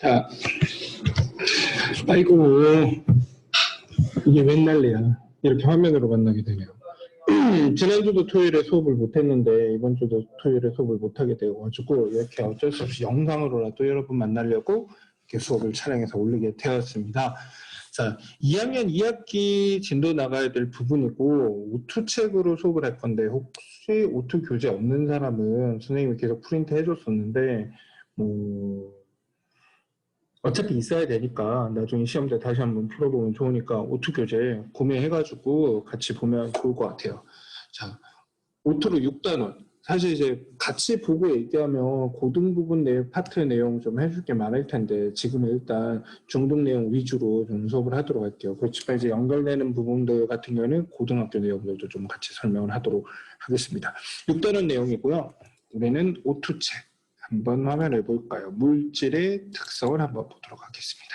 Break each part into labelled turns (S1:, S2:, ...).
S1: 자, 아이고, 이게 웬 난리야. 이렇게 화면으로 만나게 되네요. 지난주도 토요일에 수업을 못했는데 이번 주도 토요일에 수업을 못하게 되어가지고 이렇게 어쩔 수 없이 영상으로라도 여러분 만나려고 이렇게 수업을 촬영해서 올리게 되었습니다. 자, 2학년 2학기 진도 나가야 될 부분이고 오투책으로 수업을 할 건데 혹시 오투 교재 없는 사람은 선생님이 계속 프린트 해줬었는데 어차피 있어야 되니까 나중에 시험 때 다시 한번 풀어보면 좋으니까 오투 교재 구매해가지고 같이 보면 좋을 것 같아요. 자, 오투로 6단원. 사실 이제 같이 보고 얘기하면 고등 부분 파트 내용 좀 해줄 게 많을 텐데 지금은 일단 중등 내용 위주로 좀 수업을 하도록 할게요. 그렇지만 이제 연결되는 부분들 같은 경우는 고등학교 내용들도 좀 같이 설명을 하도록 하겠습니다. 6단원 내용이고요. 우리는 오투책. 한번 화면을 볼까요? 물질의 특성을 한번 보도록 하겠습니다.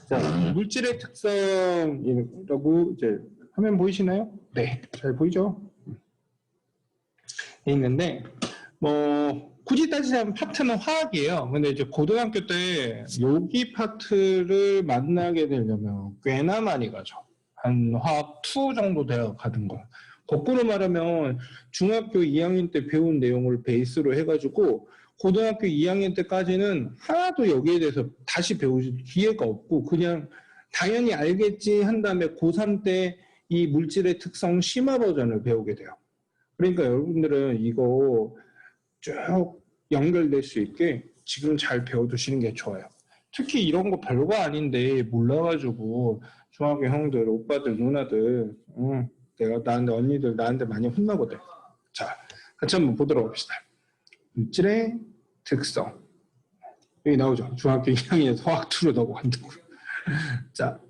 S1: 자, 물질의 특성이라고 이제 화면 보이시나요? 네, 잘 보이죠? 있는데 굳이 따지자면 파트는 화학이에요. 근데 이제 고등학교 때 여기 파트를 만나게 되려면 꽤나 많이 가죠. 한 화학 2 정도 되어 가는 거. 거꾸로 말하면 중학교 2학년 때 배운 내용을 베이스로 해가지고 고등학교 2학년 때까지는 하나도 여기에 대해서 다시 배우실 기회가 없고 그냥 당연히 알겠지 한 다음에 고3 때 이 물질의 특성 심화 버전을 배우게 돼요. 그러니까 여러분들은 이거 쭉 연결될 수 있게 지금 잘 배워두시는 게 좋아요. 특히 이런 거 별거 아닌데 몰라가지고 중학교 형들, 오빠들, 누나들 내가 나한테 언니들 나한테 많이 혼나거든. 자, 같이 한번 보도록 합시다. 물질의 특성. 여기 나오죠. 중학교 2학년 화학2로 넘어간다고. 자,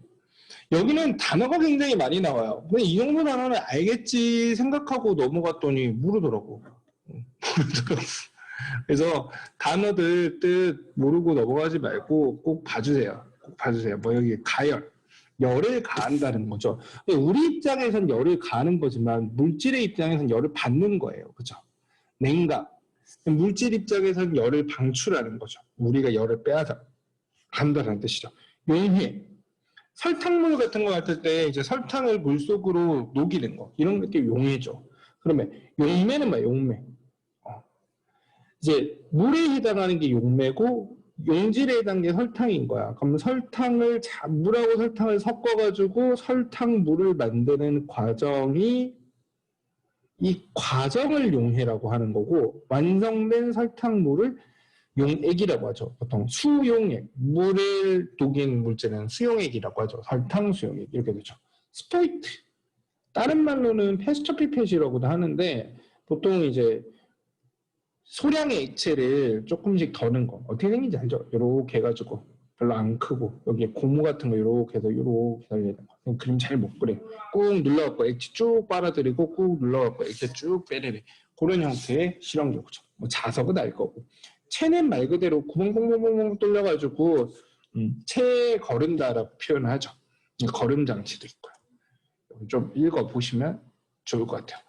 S1: 여기는 단어가 굉장히 많이 나와요. 근데 이 정도 단어는 알겠지 생각하고 넘어갔더니 모르더라고. 그래서 단어들 뜻 모르고 넘어가지 말고 꼭 봐주세요. 꼭 봐주세요. 여기 가열. 열을 가한다는 거죠. 우리 입장에선 열을 가하는 거지만 물질의 입장에선 열을 받는 거예요. 그죠? 냉각. 물질 입장에선 열을 방출하는 거죠. 우리가 열을 빼앗아 간다는 뜻이죠. 용해. 설탕물 같은 거 같을 때 이제 설탕을 물 속으로 녹이는 거. 이런 게 용해죠. 그러면 용매는 뭐야? 용매. 이제 물에 해당하는 게 용매고 용질에 해당하는 게 설탕인 거야. 그럼 물하고 설탕을 섞어가지고 설탕물을 만드는 과정이 이 과정을 용해라고 하는 거고 완성된 설탕물을 용액이라고 하죠. 보통 수용액, 물을 녹인 물질은 수용액이라고 하죠. 설탕 수용액 이렇게 되죠. 스포이트, 다른 말로는 패스처피펫이라고도 하는데 보통 이제 소량의 액체를 조금씩 더는 거. 어떻게 생긴지 알죠? 이렇게 해가지고 별로 안 크고 여기에 고무 같은 거 이렇게 해서 이렇게 달리는 거. 그림 잘 못 그려. 꾹 눌러갖고 액체 쭉 빨아들이고 꾹 눌러갖고 액체 쭉 빼내래. 그런 형태의 실험기구죠. 자석은 알 거고. 체는 말 그대로 구멍 뚫려가지고 체 거른다라고 표현하죠. 거름 장치도 있고요. 좀 읽어보시면 좋을 것 같아요.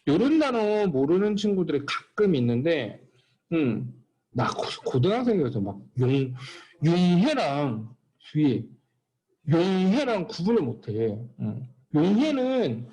S1: 이런 단어 모르는 친구들이 가끔 있는데 나 고등학생이어서 막 용해랑 뒤에 용해랑 구분을 못해. 용해는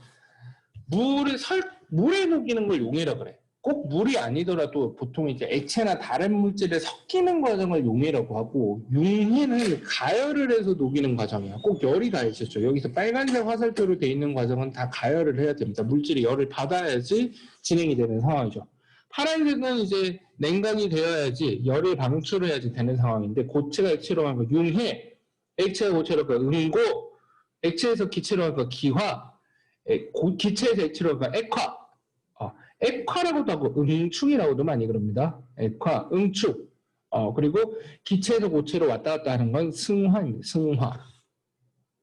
S1: 물에 녹이는 걸 용해라 그래. 꼭 물이 아니더라도 보통 이제 액체나 다른 물질에 섞이는 과정을 용해라고 하고 용해는 가열을 해서 녹이는 과정이야. 꼭 열이 다 있었죠. 여기서 빨간색 화살표로 돼 있는 과정은 다 가열을 해야 됩니다. 물질이 열을 받아야지 진행이 되는 상황이죠. 파란색은 이제 냉각이 되어야지 열을 방출해야지 되는 상황인데 고체가 액체로 가는 거 융해, 액체가 고체로 가는 거 응고, 액체에서 기체로 가는 거 기화, 기체에서 액체로 가는 거 액화. 액화라고도 하고 응축이라고도 많이 그럽니다. 액화, 응축. 그리고 기체에서 고체로 왔다 갔다 하는 건 승화입니다. 승화.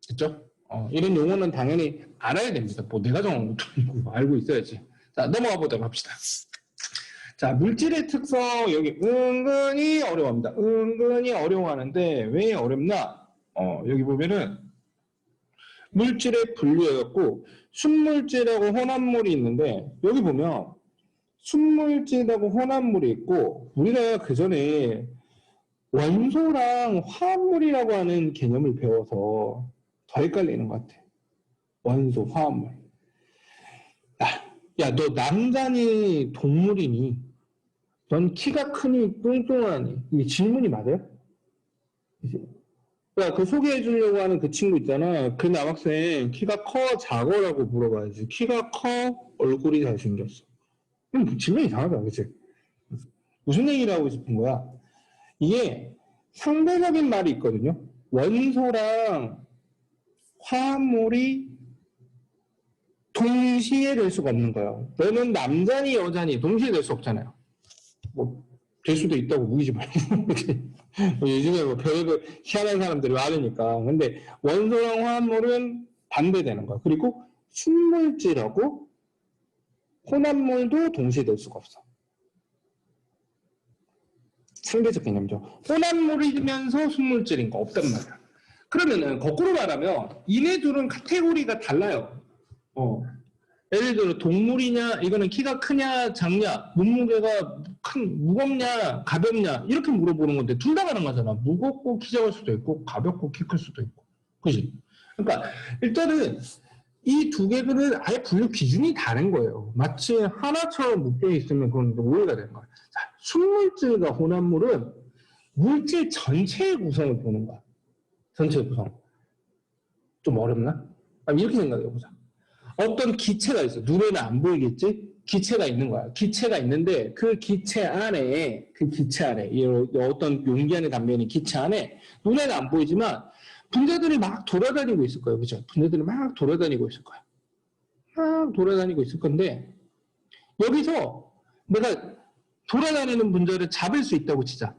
S1: 됐죠? 이런 용어는 당연히 알아야 됩니다. 내가 정한 것도 알고 있어야지. 자, 넘어가 보도록 합시다. 자, 물질의 특성 여기 은근히 어려워합니다. 은근히 어려워하는데 왜 어렵나? 여기 보면은 물질에 분류해갖고 순물질하고 혼합물이 있는데 여기 보면 순물질하고 혼합물이 있고 우리가 그 전에 원소랑 화합물이라고 하는 개념을 배워서 더 헷갈리는 것 같아. 원소, 화합물. 야, 너 남자니 동물이니? 넌 키가 크니 뚱뚱하니? 이게 질문이 맞아요? 야, 그 소개해 주려고 하는 그 친구 있잖아. 그 남학생 키가 커, 작어라고 물어봐야지. 키가 커, 얼굴이 잘생겼어. 질문이 이상하다, 그치? 무슨 얘기를 하고 싶은 거야? 이게 상대적인 말이 있거든요. 원소랑 화합물이 동시에 될 수가 없는 거예요. 너는 남자니 여자니 동시에 될 수 없잖아요. 뭐 될 수도 있다고 우기지 말고. 요즘에 뭐 별의별 희한한 사람들이 많으니까. 근데 원소랑 화합물은 반대되는 거야. 그리고 순물질하고 혼합물도 동시에 될 수가 없어. 상대적 개념이죠. 혼합물이면서 순물질인 거 없단 말이야. 그러면은 거꾸로 말하면 이네 둘은 카테고리가 달라요. 예를 들어 동물이냐, 이거는 키가 크냐, 작냐, 몸무게가 무겁냐, 가볍냐 이렇게 물어보는 건데 둘 다 가능하잖아. 무겁고 키 작을 수도 있고 가볍고 키 클 수도 있고, 그지? 그러니까 일단은 이 두 개들은 아예 분류 기준이 다른 거예요. 마치 하나처럼 묶여 있으면 그건 오해가 되는 거야. 자, 순물질과 혼합물은 물질 전체의 구성을 보는 거야. 전체 구성. 좀 어렵나? 이렇게 생각해보자. 어떤 기체가 있어. 눈에는 안 보이겠지? 기체가 있는 거야. 기체가 있는데 그 기체 안에 어떤 용기 안에 담겨있는 기체 안에 눈에는 안 보이지만 분자들이 막 돌아다니고 있을 거예요. 그죠? 분자들이 막 돌아다니고 있을 거야. 막 돌아다니고 있을 건데 여기서 내가 돌아다니는 분자를 잡을 수 있다고 치자.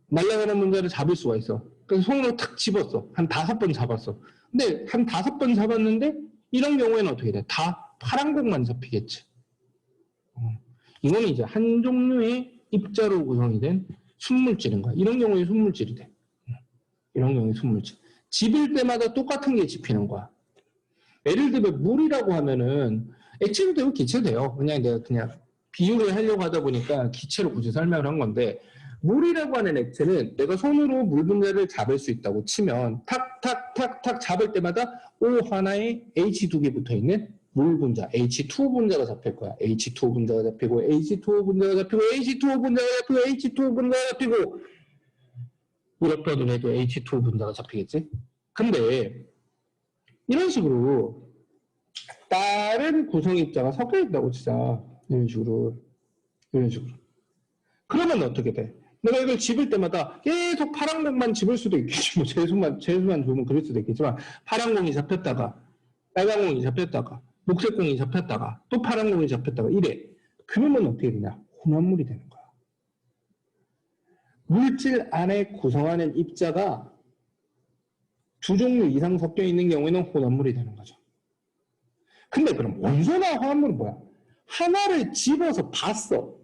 S1: 날아가는 분자를 잡을 수가 있어. 그래서 손으로 탁 집었어. 한 5번 잡았어. 근데 한 5번 잡았는데 이런 경우에는 어떻게 돼? 다 파란 공만 잡히겠지. 이거는 이제 한 종류의 입자로 구성이 된 순물질인 거야. 이런 경우에 순물질이 돼. 이런 경우에 순물질. 집을 때마다 똑같은 게 집히는 거야. 예를 들면 물이라고 하면은 액체도 되고 기체도 돼요. 내가 그냥 비유를 하려고 하다 보니까 기체로 굳이 설명을 한 건데 물이라고 하는 액체는 내가 손으로 물 분자를 잡을 수 있다고 치면 탁탁탁탁 잡을 때마다 O 하나에 H 2개 붙어 있는 물 분자, H2O 분자가 잡힐 거야. H2O 분자가 잡히고 H2O 분자가 잡히고 H2O 분자가 잡히고 H2O 분자가 잡히고 이렇게 해도 H2O 분자가 잡히겠지? 근데 이런 식으로 다른 구성 입자가 섞여 있다고 치자. 이런 식으로. 그러면 어떻게 돼? 내가 이걸 집을 때마다 계속 파란 공만 집을 수도 있겠지. 뭐 재수만 주면 그럴 수도 있겠지만 파란 공이 잡혔다가 빨간 공이 잡혔다가 녹색 공이 잡혔다가 또 파란 공이 잡혔다가 이래. 그러면 어떻게 되냐? 혼합물이 되는 거야. 물질 안에 구성하는 입자가 두 종류 이상 섞여 있는 경우에는 혼합물이 되는 거죠. 근데 그럼 원소나 화합물은 뭐야? 하나를 집어서 봤어.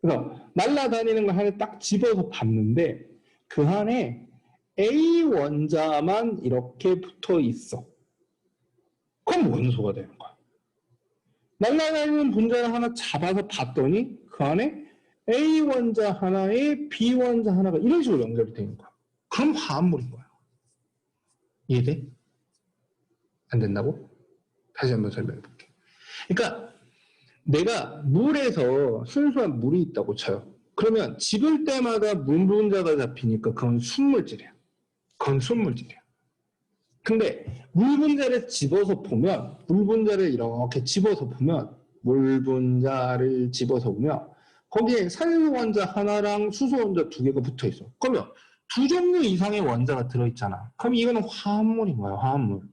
S1: 그래서 날아다니는 걸 하나 딱 집어서 봤는데 그 안에 A 원자만 이렇게 붙어 있어. 그럼 원소가 되는 거야. 날아다니는 분자를 하나 잡아서 봤더니 그 안에 A 원자 하나에 B 원자 하나가 이런 식으로 연결이 되는 거야. 그럼 화합물인 거야. 이해돼? 안 된다고? 다시 한번 설명해 볼게. 그러니까 내가 물에서 순수한 물이 있다고 쳐요. 그러면 집을 때마다 물 분자가 잡히니까 그건 순물질이야. 근데 물 분자를 집어서 보면 거기에 산소 원자 하나랑 수소 원자 2개가 붙어 있어. 그러면 두 종류 이상의 원자가 들어있잖아. 그럼 이거는 화합물인 거야. 화합물.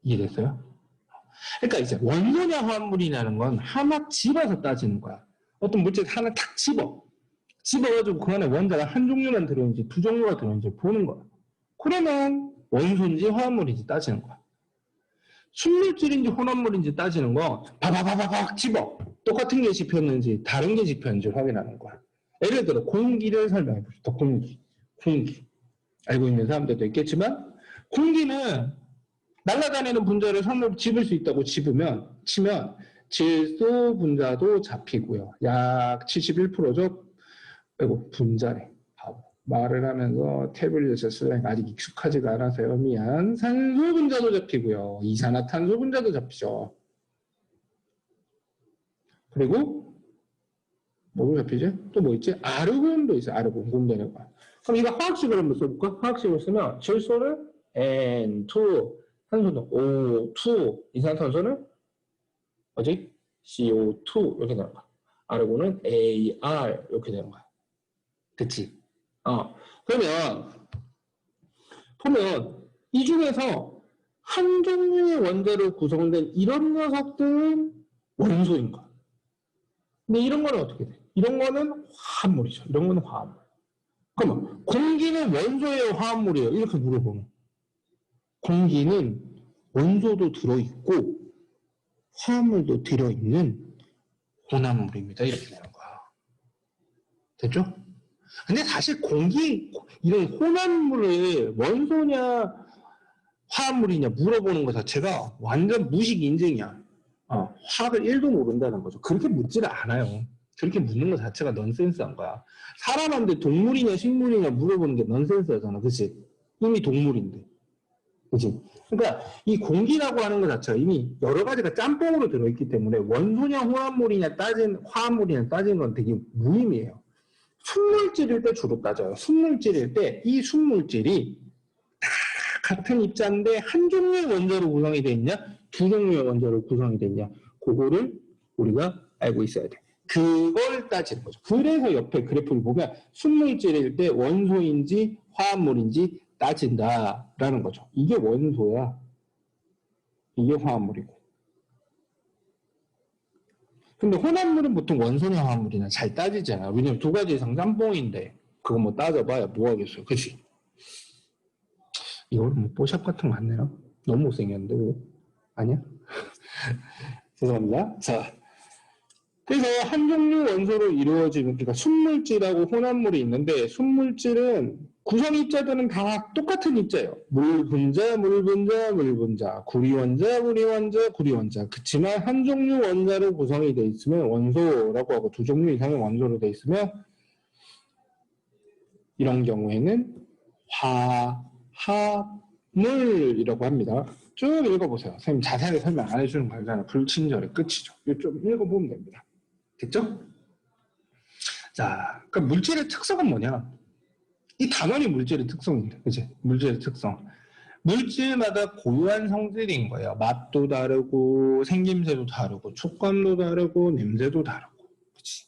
S1: 이해됐어요? 그러니까 이제 원소냐 화합물이냐는 건 하나 집어서 따지는 거야. 어떤 물질 하나 탁 집어가지고 그 안에 원자가 한 종류만 들어있는지 두 종류가 들어있는지 보는 거야. 그러면 원소인지 화합물인지 따지는 거야. 순물질인지 혼합물인지 따지는 거 바바바바박 집어. 똑같은 게 집혔는지 다른 게 집혔는지 확인하는 거야. 예를 들어 공기를 설명해 봅시다. 공기. 알고 있는 사람들도 있겠지만 공기는 날아다니는 분자를 손으로 집을 수 있다고 치면 질소 분자도 잡히고요. 약 71%죠. 아이고 분자래. 바보. 말을 하면서 태블릿의 슬랭 아직 익숙하지가 않아서요. 미안. 산소 분자도 잡히고요. 이산화탄소 분자도 잡히죠. 그리고 뭐로 잡히지? 또 뭐 있지? 아르곤도 있어요. 아르곤 공전해봐. 그럼 이거 화학식을 한번 써볼까? 화학식을 쓰면 질소는 N2, 산소는 O2, 이산화탄소는 뭐지? CO2 이렇게 되는 거야. 아르곤은 AR 이렇게 되는 거야. 그치? 그러면 보면 이 중에서 한 종류의 원자로 구성된 이런 녀석들은 원소인 거야. 근데 이런 거는 어떻게 돼? 이런 거는 화합물이죠. 이런 거는 화합물. 그러면 공기는 원소예요, 화합물이에요? 이렇게 물어보면 공기는 원소도 들어있고 화합물도 들어있는 혼합물입니다. 이렇게 되는 거야. 됐죠? 근데 사실 공기 이런 혼합물을 원소냐 화합물이냐 물어보는 것 자체가 완전 무식 인증이야. 화학을 1도 모른다는 거죠. 그렇게 묻지를 않아요. 그렇게 묻는 것 자체가 넌센스한 거야. 사람한테 동물이냐 식물이냐 물어보는 게 넌센스잖아. 그치? 이미 동물인데. 그치? 그러니까 이 공기라고 하는 것 자체가 이미 여러 가지가 짬뽕으로 들어있기 때문에 원소냐 화합물이냐 따지는 건 되게 무의미해요. 순물질일 때 주로 따져요. 순물질일 때 이 순물질이 다 같은 입자인데 한 종류의 원자로 구성이 되어 있냐? 두 종류의 원자로 구성이 되어 있냐? 그거를 우리가 알고 있어야 돼. 그걸 따지는 거죠. 그래서 옆에 그래프를 보면 순물질일 때 원소인지 화합물인지 따진다라는 거죠. 이게 원소야. 이게 화합물이고. 근데 혼합물은 보통 원소냐 화합물이나 잘 따지잖아. 왜냐면 두 가지 이상 짬뽕인데 그거 뭐 따져봐야 뭐 하겠어요. 그치? 이거는 뭐 뽀샵 같은 거 같네요. 너무 못생겼는데 왜? 아니야? 죄송합니다. 자, 그래서 한 종류 원소로 이루어지는 그러니까 순물질하고 혼합물이 있는데 순물질은 구성 입자들은 다 똑같은 입자예요. 물 분자, 구리 원자. 그렇지만 한 종류 원자로 구성이 돼 있으면 원소라고 하고 두 종류 이상의 원소로 돼 있으면 이런 경우에는 화합물이라고 합니다. 쭉 읽어보세요. 선생님 자세하게 설명 안 해주는 거잖아요. 불친절의 끝이죠. 이거 좀 읽어보면 됩니다. 됐죠? 자, 그러니까 물질의 특성은 뭐냐? 이 당연히 물질의 특성입니다. 그치? 물질의 특성. 물질마다 고유한 성질인 거예요. 맛도 다르고, 생김새도 다르고, 촉감도 다르고, 냄새도 다르고. 그치?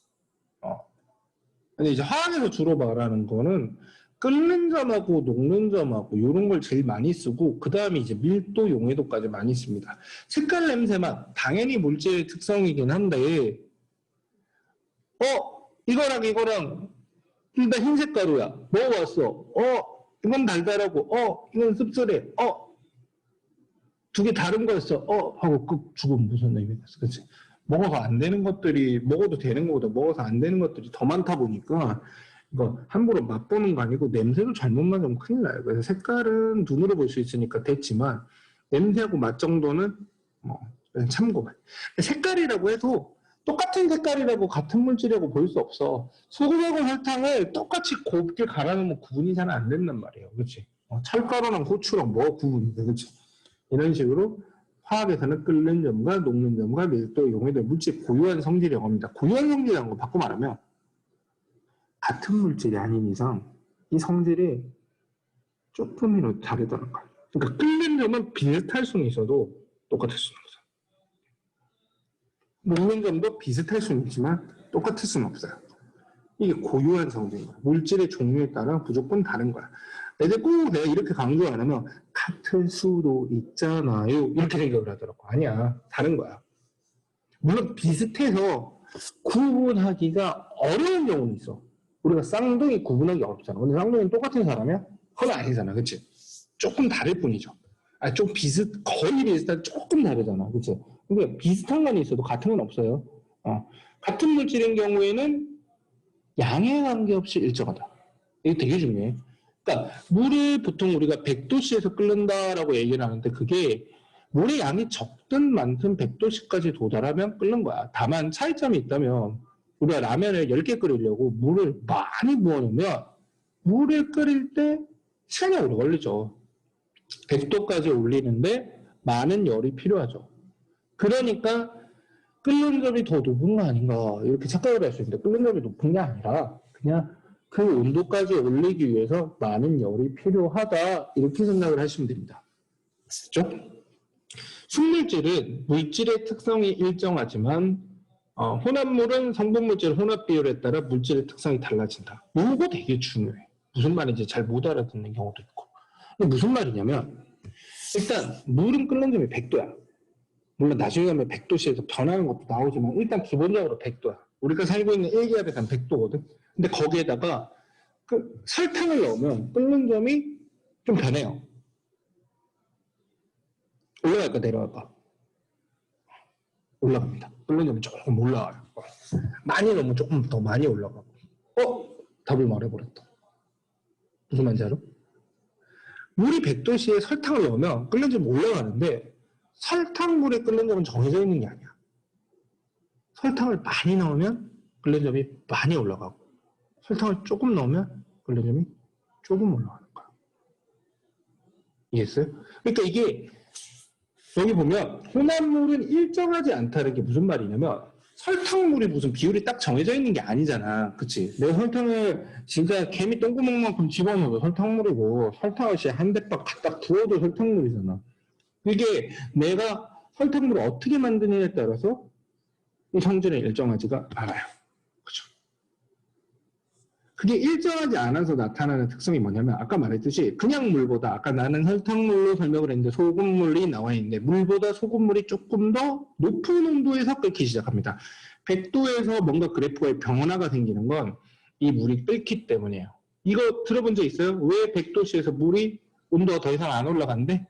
S1: 근데 이제 화학에서 주로 말하는 거는 끓는 점하고 녹는 점하고 이런 걸 제일 많이 쓰고 그 다음에 이제 밀도, 용해도까지 많이 씁니다. 색깔, 냄새, 맛 당연히 물질의 특성이긴 한데 이거랑 둘 다 흰색 가루야. 먹어봤어. 이건 달달하고 이건 씁쓸해. 두 개 다른 거였어. 하고 끄 죽으면 무슨 의미가 있어. 그치? 먹어서 안 되는 것들이 먹어도 되는 것보다 먹어서 안 되는 것들이 더 많다 보니까 이거 함부로 맛보는 거 아니고 냄새도 잘못 맡으면 큰일 나요. 그래서 색깔은 눈으로 볼 수 있으니까 됐지만 냄새하고 맛 정도는 뭐 참고만. 색깔이라고 해도 똑같은 색깔이라고 같은 물질이라고 볼 수 없어. 소금하고 설탕을 똑같이 곱게 갈아놓으면 구분이 잘 안 된단 말이에요. 그렇지? 찰가루랑 고추랑 뭐가 구분이 돼? 그렇지? 이런 식으로 화학에서는 끓는 점과 녹는 점과 밀도, 용해도 물질 고유한 성질이라고 합니다. 고유한 성질이라는 거 바꿔 말하면 같은 물질이 아닌 이상 이 성질이 조금이라도 다르다는 거예요. 그러니까 끓는 점은 비슷할 수는 있어도 똑같을 수는 없어요. 녹는 점도 비슷할 수는 있지만 똑같을 수는 없어요. 이게 고유한 성질인 거야. 물질의 종류에 따라 무조건 다른 거야. 근데 꼭 내가 이렇게 강조 안 하면 같을 수도 있잖아요. 이렇게 생각을 하더라고. 아니야. 다른 거야. 물론 비슷해서 구분하기가 어려운 경우는 있어. 우리가 쌍둥이 구분하기 어렵잖아. 근데 쌍둥이는 똑같은 사람이야? 그건 아니잖아. 그치? 조금 다를 뿐이죠. 좀 거의 비슷한 조금 다르잖아. 그치? 근데 비슷한 건 있어도 같은 건 없어요. 같은 물질인 경우에는 양에 관계없이 일정하다. 이게 되게 중요해. 그러니까 물을 보통 우리가 100도씨에서 끓는다라고 얘기를 하는데 그게 물의 양이 적든 많든 100도씨까지 도달하면 끓는 거야. 다만 차이점이 있다면 우리가 라면을 10개 끓이려고 물을 많이 부어놓으면 물을 끓일 때 시간이 오래 걸리죠. 100도까지 올리는데 많은 열이 필요하죠. 그러니까 끓는 점이 더 높은 거 아닌가 이렇게 착각을 할 수 있는데 끓는 점이 높은 게 아니라 그냥 그 온도까지 올리기 위해서 많은 열이 필요하다 이렇게 생각을 하시면 됩니다. 그렇죠? 순물질은 물질의 특성이 일정하지만 혼합물은 성분물질 혼합 비율에 따라 물질의 특성이 달라진다. 이거 되게 중요해. 무슨 말인지 잘 못 알아듣는 경우도 있고. 무슨 말이냐면 일단 물은 끓는 점이 100도야. 물론 나중에 가면 100도씨에서 변하는 것도 나오지만 일단 기본적으로 100도야. 우리가 살고 있는 일기압에서는 100도거든. 근데 거기에다가 그 설탕을 넣으면 끓는 점이 좀 변해요. 올라갈까 내려갈까? 올라갑니다. 끓는 점이 조금 올라가요. 많이 넣으면 조금 더 많이 올라가고. 답을 말해버렸다. 무슨 말인지 알아? 물이 100도씨에 설탕을 넣으면 끓는 점이 올라가는데 설탕물에 끓는 점은 정해져 있는 게 아니야. 설탕을 많이 넣으면 끓는 점이 많이 올라가고 설탕을 조금 넣으면 끓는 점이 조금 올라가는 거야. 이해했어요? 그러니까 이게 여기 보면 혼합물은 일정하지 않다는 게 무슨 말이냐면 설탕물이 무슨 비율이 딱 정해져 있는 게 아니잖아. 그치? 내가 설탕을 진짜 개미 똥구멍만큼 집어넣어도 설탕물이고 설탕을 한 대박 갖다 부어도 설탕물이잖아. 이게 내가 설탕물을 어떻게 만드느냐에 따라서 이 성질은 일정하지가 않아요. 그죠? 그게 일정하지 않아서 나타나는 특성이 뭐냐면 아까 말했듯이 그냥 물보다 아까 나는 설탕물로 설명을 했는데 소금물이 나와 있는데 물보다 소금물이 조금 더 높은 온도에서 끓기 시작합니다. 100도에서 뭔가 그래프의 변화가 생기는 건 이 물이 끓기 때문이에요. 이거 들어본 적 있어요? 왜 100도씨에서 물이 온도가 더 이상 안 올라간대?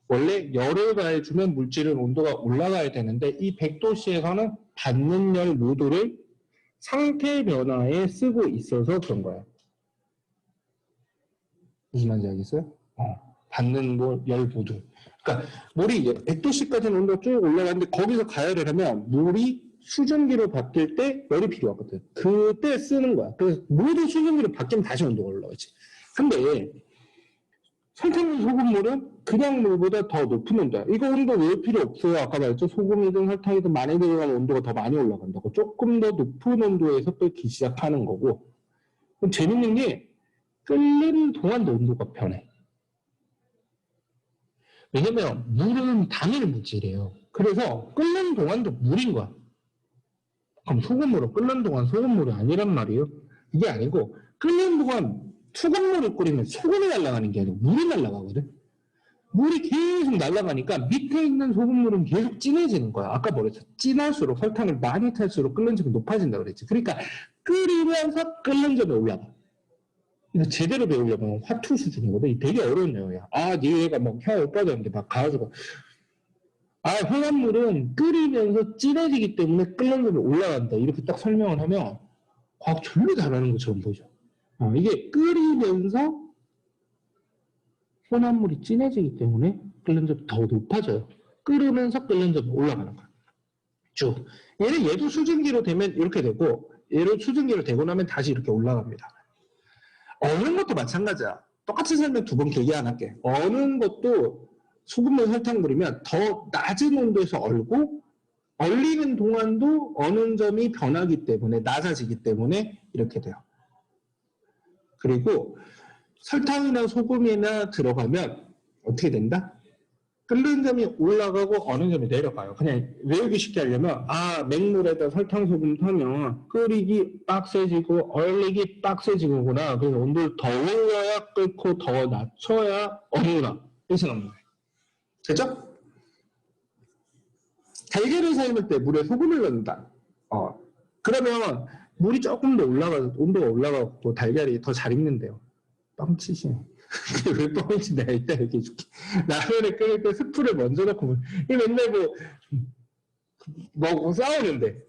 S1: 원래 열을 가해주면 물질은 온도가 올라가야 되는데 이 100도씨에서는 받는 열 모두를 상태 변화에 쓰고 있어서 그런 거야. 무슨 말인지 알겠어요? 받는 열 모두. 그러니까 물이 100도씨까지는 온도가 쭉 올라가는데 거기서 가열을 하면 물이 수증기로 바뀔 때 열이 필요하거든. 그때 쓰는 거야. 그래서 모두 수증기로 바뀌면 다시 온도가 올라가지. 근데 설탕물, 소금물은 그냥 물보다 더 높은 온도야. 이거 온도 왜 필요 없어요? 아까 말했죠? 소금이든 설탕이든 많이 들어가면 온도가 더 많이 올라간다고. 조금 더 높은 온도에서 끓기 시작하는 거고. 그럼 재밌는 게 끓는 동안도 온도가 변해. 왜냐면 물은 당일 물질이에요. 그래서 끓는 동안도 물인 거야. 그럼 소금물은 끓는 동안 소금물이 아니란 말이에요. 이게 아니고 끓는 동안 소금물을 끓이면 소금이 날아가는 게 아니고 물이 날아가거든. 물이 계속 날아가니까 밑에 있는 소금물은 계속 진해지는 거야. 아까 뭐랬어? 진할수록 설탕을 많이 탈수록 끓는 점이 높아진다고 그랬지. 그러니까 끓이면서 끓는 점이 올라가. 이거 제대로 배우려면 화투 수준이거든. 되게 어려운 내용이야. 네 애가 막 혀에 빠졌는데 막 가가지고 혼합물은 끓이면서 진해지기 때문에 끓는 점이 올라간다. 이렇게 딱 설명을 하면 과학 전부 잘하는 것처럼 보죠. 이게 끓이면서 혼합물이 진해지기 때문에 끓는 점이 더 높아져요. 끓으면서 끓는 점이 올라가는 거야. 쭉. 얘도 수증기로 되면 이렇게 되고 얘로 수증기로 되고 나면 다시 이렇게 올라갑니다. 어는 것도 마찬가지야. 똑같은 설명 두 번 길게 안 할게. 어는 것도 소금물 설탕물이면 더 낮은 온도에서 얼고 얼리는 동안도 어는 점이 변하기 때문에 낮아지기 때문에 이렇게 돼요. 그리고 설탕이나 소금이나 들어가면 어떻게 된다? 끓는 점이 올라가고 어는 점이 내려가요. 그냥 외우기 쉽게 하려면 맹물에다 설탕, 소금 타면 끓이기 빡세지고 얼리기 빡세지구나. 그래서 온도를 더 올려야 끓고 더 낮춰야 어는구나. 이렇게 생각합니다. 됐죠? 달걀을 삶을 때 물에 소금을 넣는다. 그러면 물이 조금 더 온도가 올라가고 달걀이 더 잘 익는데요. 뻥치시네. 왜 뻥인지 내가 이따 얘기해줄게. 라면을 끓일 때 스프를 먼저 넣고, 이 맨날 뭐 싸우는데.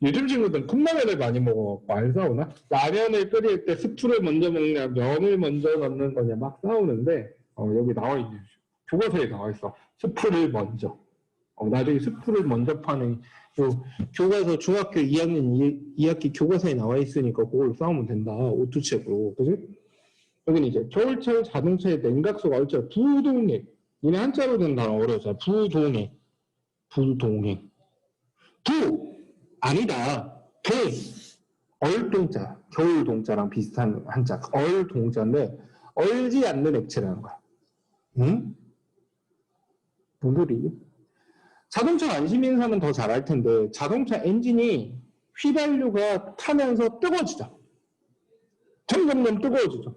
S1: 요즘 친구들은 컵라면을 많이 먹어갖고 안 싸우나? 라면을 끓일 때 스프를 먼저 먹냐, 면을 먼저 넣는 거냐 막 싸우는데, 여기 나와 있네. 교과서에 나와 있어. 스프를 먼저. 나중에 스프를 먼저 파는 요 교과서 중학교 2학년 2학기 교과서에 나와 있으니까 그걸로 싸우면 된다. 오투책으로. 그지? 여기는 이제 겨울철 자동차의 냉각수가 얼절 부동액. 이네 한자로 된 단어 어려워서 부동액. 부동액. 부 아니다. 동 얼동자. 겨울 동자랑 비슷한 한자. 얼동자인데 얼지 않는 액체라는 거야. 응? 무들이 자동차 안심인 사람은 더 잘 알 텐데 자동차 엔진이 휘발유가 타면서 뜨거워지죠. 점점점 뜨거워지죠.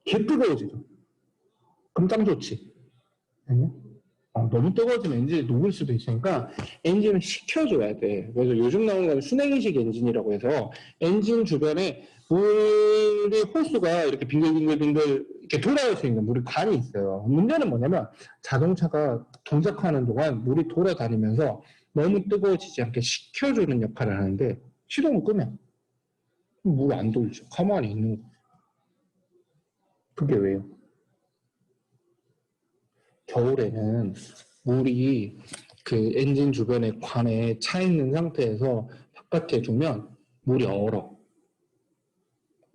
S1: 개 뜨거워지죠. 그럼 짱 좋지. 너무 뜨거워지면 엔진이 녹을 수도 있으니까 엔진을 식혀줘야 돼. 그래서 요즘 나오는 건 순행식 엔진이라고 해서 엔진 주변에 물의 호수가 이렇게 빙글빙글빙글 이렇게 돌아올 수 있는 물이 관이 있어요. 문제는 뭐냐면 자동차가 동작하는 동안 물이 돌아다니면서 너무 뜨거워지지 않게 식혀주는 역할을 하는데 시동을 끄면 물이 안 돌죠. 가만히 있는 거. 그게 왜요? 겨울에는 물이 그 엔진 주변에 관에 차 있는 상태에서 바깥에 두면 물이 얼어.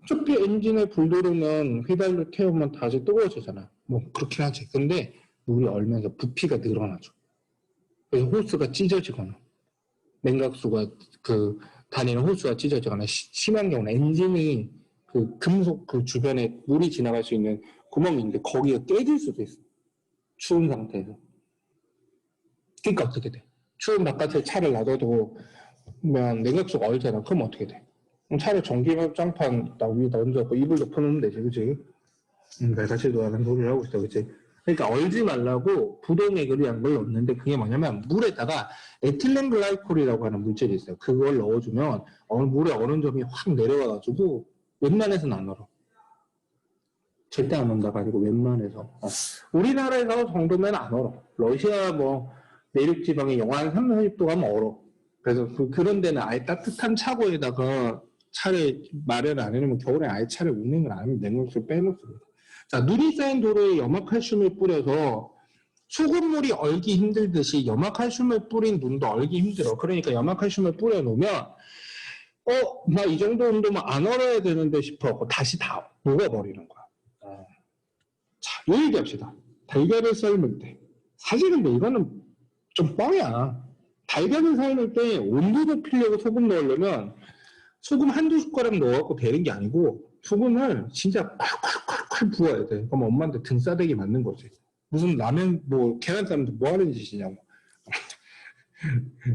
S1: 어차피 엔진에 불 들어오면 휘발유 태우면 다시 뜨거워지잖아. 뭐 그렇긴 하지. 근데 물이 얼면서 부피가 늘어나죠. 그래서 호스가 찢어지거나 냉각수가 그 다니는 호스가 찢어지거나 심한 경우는 엔진이 그 금속 그 주변에 물이 지나갈 수 있는 구멍이 있는데 거기가 깨질 수도 있어. 추운 상태에서. 그러니까 어떻게 돼? 추운 바깥에 차를 놔둬도 냉각수가 얼잖아. 그럼 어떻게 돼? 차를 전기장판 딱 위에 얹어서 이불 덮어놓으면 되지, 그치? 내가 제도 하는 소리를 하고 있어, 그치? 그러니까 얼지 말라고 부동액을 한 걸 넣는데 그게 뭐냐면 물에다가 에틸렌 글라이콜이라고 하는 물질이 있어요. 그걸 넣어주면 물의 얼은 점이 확 내려가가지고 웬만해서는 안 얼어. 절대 안 온다가 아니고 웬만해서. 우리나라에서 정도면 안 얼어. 러시아 뭐 내륙 지방에 영하 한 3, 40도 가면 얼어. 그래서 그런 데는 아예 따뜻한 차고에다가 차를 마련을 안 해놓으면 겨울에 아예 차를 운행을 안 하면 냉각수를 빼놓습니다. 자, 눈이 쌓인 도로에 염화칼슘을 뿌려서 소금물이 얼기 힘들듯이 염화칼슘을 뿌린 눈도 얼기 힘들어. 그러니까 염화칼슘을 뿌려놓으면 나 이 정도 온도면 안 얼어야 되는데 싶어. 다시 다 녹아버리는 거야. 자, 요 얘기합시다. 달걀을 삶을 때. 사실 근데 이거는 좀 뻥이야. 달걀을 삶을 때 온도 높이려고 소금 넣으려면 소금 한두 숟가락 넣어갖고 되는 게 아니고 소금을 진짜 콸콸콸콸 부어야 돼. 그럼 엄마한테 등싸대기 맞는 거지. 무슨 라면 뭐 계란 삶는데 뭐 하는 짓이냐고.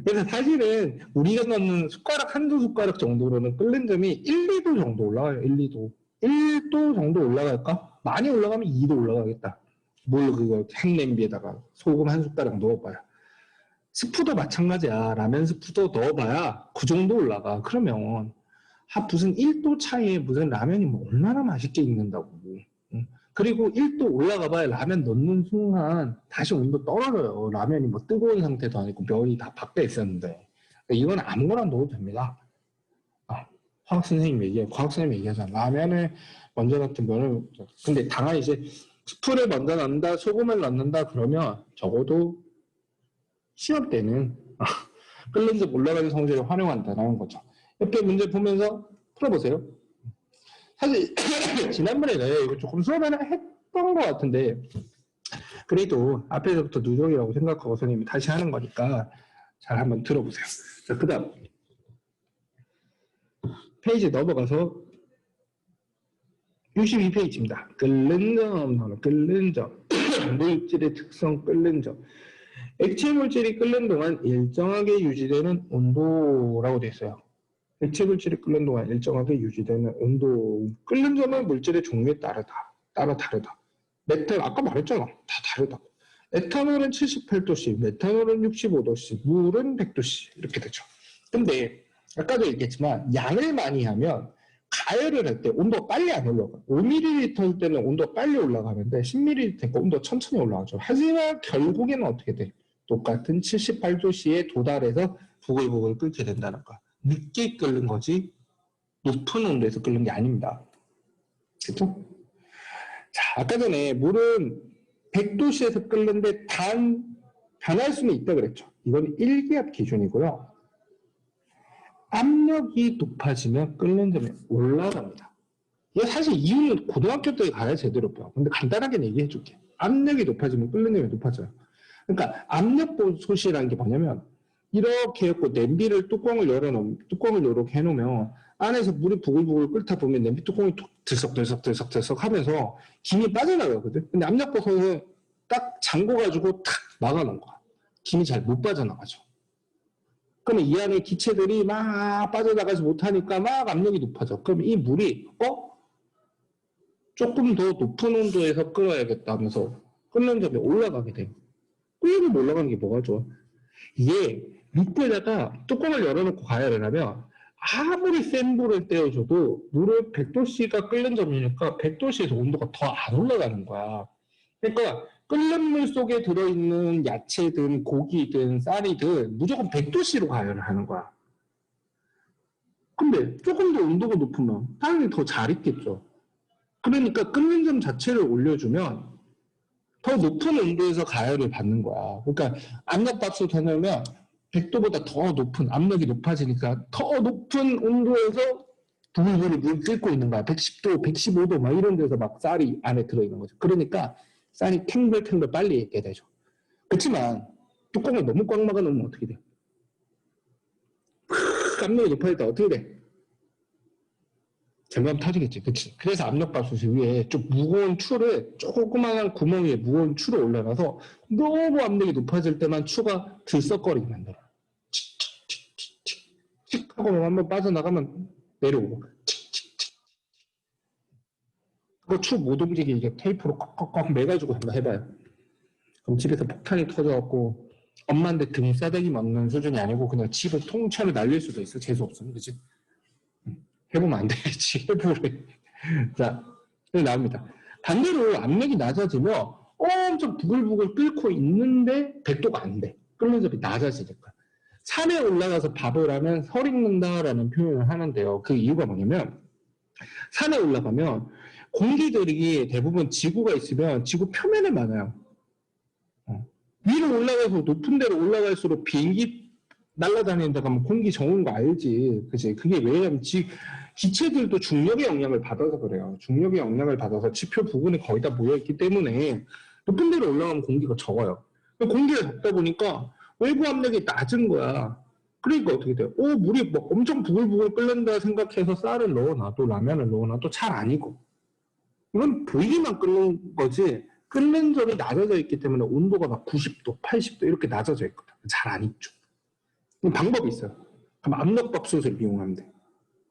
S1: 그래서 사실은 우리가 넣는 숟가락 한두 숟가락 정도로는 끓는 점이 1, 2도 정도 올라가요. 1, 2도. 1도 정도 올라갈까? 많이 올라가면 2도 올라가겠다. 뭘 그거 핵냄비에다가 소금 한 숟가락 넣어봐야. 스프도 마찬가지야. 라면 스프도 넣어봐야 그 정도 올라가. 그러면 무슨 1도 차이에 무슨 라면이 뭐 얼마나 맛있게 익는다고. 그리고 1도 올라가봐야 라면 넣는 순간 다시 온도 떨어져요. 라면이 뭐 뜨거운 상태도 아니고 면이 다 밖에 있었는데. 이건 아무거나 넣어도 됩니다. 과학 선생님이 얘기하잖아. 라면을 먼저 넣든 면을 근데 다만 이제 스프를 먼저 넣는다, 소금을 넣는다 그러면 적어도 시험 때는 끓는 데 올라가는 성질을 활용한다는 거죠. 옆에 문제 보면서 풀어보세요. 사실 지난번에 내가 이거 조금 수업을 했던 것 같은데 그래도 앞에서부터 누적이라고 생각하고 선생님이 다시 하는 거니까 잘 한번 들어보세요. 자, 그 다음 페이지 넘어가서 62페이지입니다. 끓는 점, 끓는 점 물질의 특성 끓는 점 액체 물질이 끓는 동안 일정하게 유지되는 온도라고 되어 있어요. 액체 물질이 끓는 동안 일정하게 유지되는 온도. 끓는 점은 물질의 종류에 따라 다르다. 메탄 아까 말했잖아. 다 다르다. 에탄올은 78도씨, 메탄올은 65도씨, 물은 100도씨 이렇게 되죠. 근데 아까도 얘기했지만 양을 많이 하면 가열을 할 때 온도가 빨리 안 올라가. 5ml일 때는 온도가 빨리 올라가는데 10ml니까 온도가 천천히 올라가죠. 하지만 결국에는 어떻게 돼? 똑같은 78도씨에 도달해서 부글부글 끓게 된다는 거야. 늦게 끓는 거지 높은 온도에서 끓는 게 아닙니다. 그렇죠? 자, 아까 전에 물은 100도씨에서 끓는데 단 변할 수는 있다 그랬죠. 이건 1기압 기준이고요. 압력이 높아지면 끓는 점이 올라갑니다. 이게 사실 이유는 고등학교 때 가야 제대로 배워. 근데 간단하게 얘기해 줄게. 압력이 높아지면 끓는 점이 높아져요. 그러니까 압력솥이라는 게 뭐냐면 이렇게 했고 냄비를 뚜껑을 열어놓으면 뚜껑을 이렇게 해놓으면 안에서 물이 부글부글 끓다 보면 냄비 뚜껑이 들썩들썩 하면서 김이 빠져나가거든. 근데 압력솥은 딱 잠궈가지고 탁 막아놓은 거야. 김이 잘 못 빠져나가죠. 그러면 이 안에 기체들이 막 빠져나가지 못하니까 막 압력이 높아져. 그럼 이 물이 조금 더 높은 온도에서 끓어야겠다 하면서 끓는 점이 올라가게 돼. 끓이면 올라가는 게 뭐가 좋아? 이게 육부에다가 뚜껑을 열어놓고 가열을 하면 아무리 센 불을 떼어줘도 물을 100도씨가 끓는 점이니까 100도씨에서 온도가 더 안 올라가는 거야. 그러니까 끓는 물 속에 들어있는 야채든 고기든 쌀이든 무조건 100도씨로 가열을 하는 거야. 근데 조금 더 온도가 높으면 당연히 더 잘 익겠죠. 그러니까 끓는 점 자체를 올려주면 더 높은 온도에서 가열을 받는 거야. 그러니까 압력밥솥 해놓으면 100도보다 더 높은 압력이 높아지니까 더 높은 온도에서 부글부글 물 끓고 있는 거야. 110도, 115도 막 이런 데서 막 쌀이 안에 들어있는 거죠. 그러니까 쌀이 탱글탱글 빨리 익게 되죠. 그렇지만 뚜껑을 너무 꽉 막아놓으면 어떻게 돼? 압력이 높아질 때 어떻게 돼? 잘못하면 터지겠지. 그치? 그래서 압력밥솥이 위에 좀 무거운 추를 조그마한 구멍 위에 무거운 추를 올려놔서 너무 압력이 높아질 때만 추가 들썩거리게 만들어. 칙칙칙칙 하고 한번 빠져나가면 내려오고 칙칙칙. 그 추 못 움직이게 이게 테이프로 꽉꽉꽉 매가지고 한번 해봐요. 그럼 집에서 폭탄이 터져갖고 엄마한테 등싸대기 맞는 수준이 아니고 그냥 집을 통째로 날릴 수도 있어. 재수 없으면. 그치? 해보면 안 되겠지. 해보래. 자, 여기 나옵니다. 반대로 압력이 낮아지면 엄청 부글부글 끓고 있는데 100도가 안 돼. 끓는 점이 낮아지니까. 산에 올라가서 밥을 하면 설 익는다라는 표현을 하는데요. 그 이유가 뭐냐면 산에 올라가면 공기들이 대부분 지구가 있으면 지구 표면에 많아요. 위로 올라가서 높은 데로 올라갈수록 비행기 날아다니는 데 가면 공기 적은 거 알지. 그치? 그게 왜냐면 기체들도 중력의 영향을 받아서 그래요. 중력의 영향을 받아서 지표 부근에 거의 다 모여있기 때문에 높은 데로 올라가면 공기가 적어요. 공기가 적다 보니까 외부 압력이 낮은 거야. 그러니까 어떻게 돼요? 물이 뭐 엄청 부글부글 끓는다 생각해서 쌀을 넣어놔도 라면을 넣어놔도 잘 안 익어. 이건 보이기만 끓는 거지 끓는 점이 낮아져 있기 때문에 온도가 막 90도, 80도 이렇게 낮아져 있거든. 잘 안 익죠. 방법이 있어요. 그럼 압력밥솥을 이용하면 돼.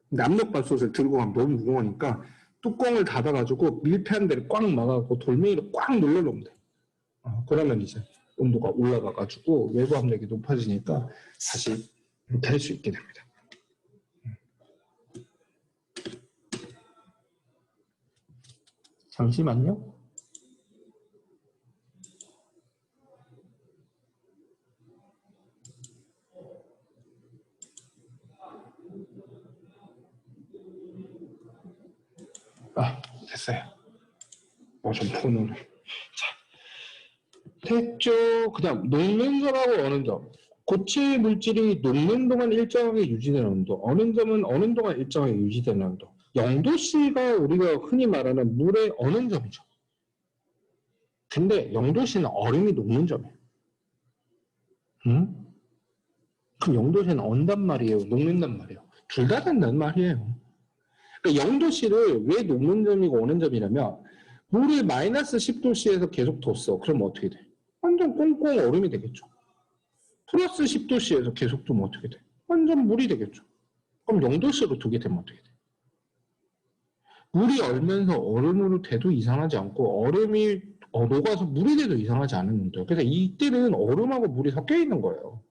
S1: 근데 압력밥솥을 들고 가면 너무 무거우니까 뚜껑을 닫아가지고 밀폐한 데를 꽉 막아갖고 돌멩이로 꽉 눌러놓으면 돼. 그러면 이제 온도가 올라가가지고 외부 압력이 높아지니까 다시 이렇게 할 수 있게 됩니다. 잠시만요. 됐어요. 좀 폰으로. 자, 됐죠. 그다음 녹는 점하고 어는 점. 고체 물질이 녹는 동안 일정하게 유지되는 온도, 어는 점은 어는 동안 일정하게 유지되는 온도. 0도씨가 우리가 흔히 말하는 물의 어는 점이죠. 근데 0도씨는 얼음이 녹는 점이에요. 응? 그럼 0도씨는 언단 말이에요? 녹는단 말이에요? 둘 다 된다는 말이에요. 그러니까 0도씨를 왜 녹는 점이고 어는 점이냐면 물을 마이너스 10도씨에서 계속 뒀어. 그럼 어떻게 돼? 완전 꽁꽁 얼음이 되겠죠. 플러스 10도씨에서 계속 두면 어떻게 돼? 완전 물이 되겠죠. 그럼 0도씨로 두게 되면 어떻게 돼? 물이 얼면서 얼음으로 돼도 이상하지 않고 얼음이 녹아서 물이 돼도 이상하지 않은데 그래서 이때는 얼음하고 물이 섞여 있는 거예요.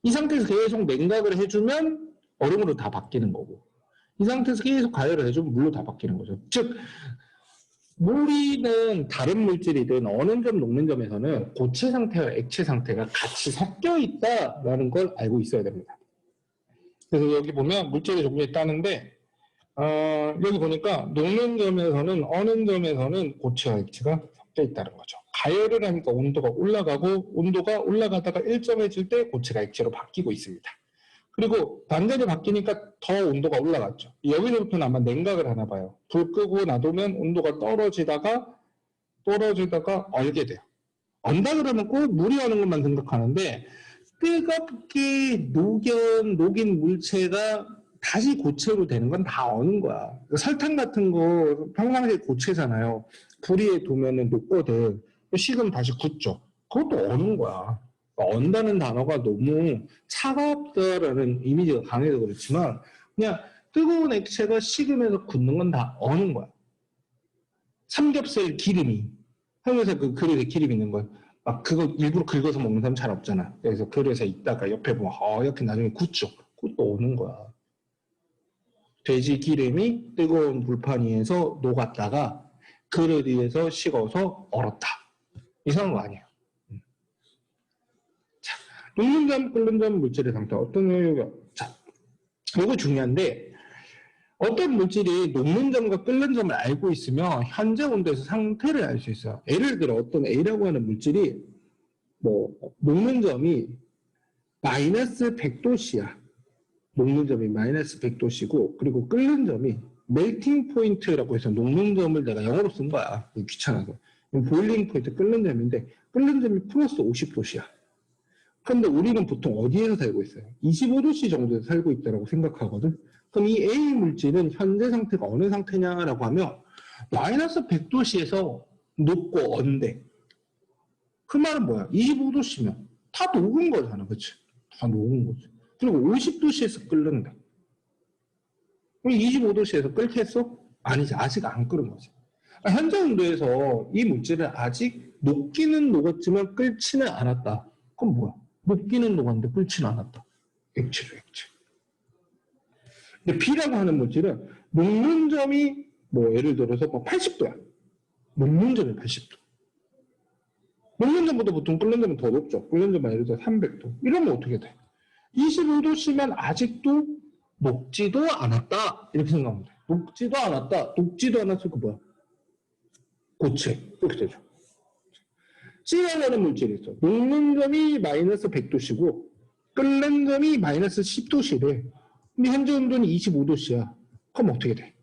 S1: 이 상태에서 계속 냉각을 해주면 얼음으로 다 바뀌는 거고 이 상태에서 계속 가열을 해주면 물로 다 바뀌는 거죠. 즉 물이든 다른 물질이든 어는 점, 녹는 점에서는 고체 상태와 액체 상태가 같이 섞여 있다라는 걸 알고 있어야 됩니다. 그래서 여기 보면 물질의 종류에 있다는데 여기 보니까 녹는 점에서는 어는 점에서는 고체와 액체가 섞여 있다는 거죠. 가열을 하니까 온도가 올라가고 온도가 올라가다가 일정해질 때 고체가 액체로 바뀌고 있습니다. 그리고 반대로 바뀌니까 더 온도가 올라갔죠. 여기서부터는 아마 냉각을 하나 봐요. 불 끄고 놔두면 온도가 떨어지다가 얼게 돼요. 얼다 그러면 꼭 물이 오는 것만 생각하는데 뜨겁게 녹인 물체가 다시 고체로 되는 건 다 어는 거야. 설탕 같은 거 평상시에 고체잖아요. 불 위에 두면은 녹거든. 식으면 다시 굳죠. 그것도 어는 거야. 언다는 단어가 너무 차갑다라는 이미지가 강해서 그렇지만 그냥 뜨거운 액체가 식으면서 굳는 건 다 어는 거야. 삼겹살 기름이 항상 그 그릇에 기름 있는 거 막 그거 일부러 긁어서 먹는 사람 잘 없잖아. 그래서 그릇에 있다가 옆에 보면 이렇게 나중에 굳죠. 그것도 오는 거야. 돼지 기름이 뜨거운 불판 위에서 녹았다가 그릇 위에서 식어서 얼었다. 이상한 거 아니에요. 자, 녹는 점, 끓는 점 물질의 상태 어떤 의미가? 자, 이거 중요한데 어떤 물질이 녹는 점과 끓는 점을 알고 있으면 현재 온도에서 상태를 알 수 있어요. 예를 들어 어떤 A라고 하는 물질이 녹는 점이 마이너스 100도씨야. 녹는 점이 마이너스 100도씨고 그리고 끓는 점이 멜팅 포인트라고 해서 녹는 점을 내가 영어로 쓴 거야. 귀찮아서. 보일링 포인트 끓는 점인데 끓는 점이 플러스 50도씨야. 근데 우리는 보통 어디에서 살고 있어요? 25도씨 정도에서 살고 있다고 생각하거든. 그럼 이 A 물질은 현재 상태가 어느 상태냐라고 하면 마이너스 100도씨에서 녹고 언데 그 말은 뭐야? 25도씨면 다 녹은 거잖아. 그치? 다 녹은 거지. 그리고 50도씨에서 끓는다. 그럼 25도씨에서 끓겠어? 아니지. 아직 안 끓은 거지. 현재 온도에서 이 물질은 아직 녹기는 녹았지만 끓지는 않았다. 그럼 뭐야? 녹기는 녹았는데 끓지는 않았다. 액체죠, 액체. 근데 B라고 하는 물질은 녹는 점이 예를 들어서 80도야. 녹는 점이 80도. 녹는 점보다 보통 끓는 점은 더 높죠. 끓는 점은 예를 들어 300도. 이러면 어떻게 돼? 25도씨면 아직도 녹지도 않았다. 이렇게 생각하면 돼. 녹지도 않았다. 녹지도 않았을 거 뭐야? 고체. 이렇게 되죠. C라고 하는 물질이 있어. 녹는 점이 마이너스 100도씨고 끓는 점이 마이너스 10도씨래. 근데 현재 온도는 25도씨야. 그럼 어떻게 돼?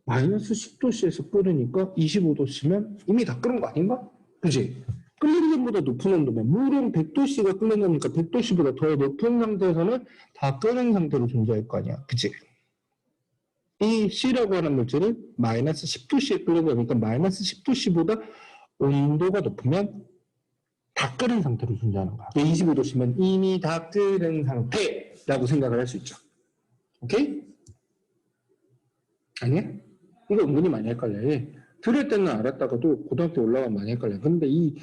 S1: 마이너스 10도씨에서 끓으니까 25도씨면 이미 다 끓은 거 아닌가? 그지? 끓는 점보다 높은 온도면 물은 100도씨가 끓는 거니까 100도씨보다 더 높은 상태에서는 다 끓은 상태로 존재할 거 아니야. 그치? 이 C라고 하는 물질은 마이너스 10도씨에 끓는 거니까 마이너스 10도씨보다 온도가 높으면 다 끓은 상태로 존재하는 거야. 25도씨면 이미 다 끓은 상태라고 생각을 할 수 있죠. 오케이? 아니야? 이거 은근히 많이 헷갈려. 들을 때는 알았다가도 고등학교 올라가면 많이 헷갈려. 근데 이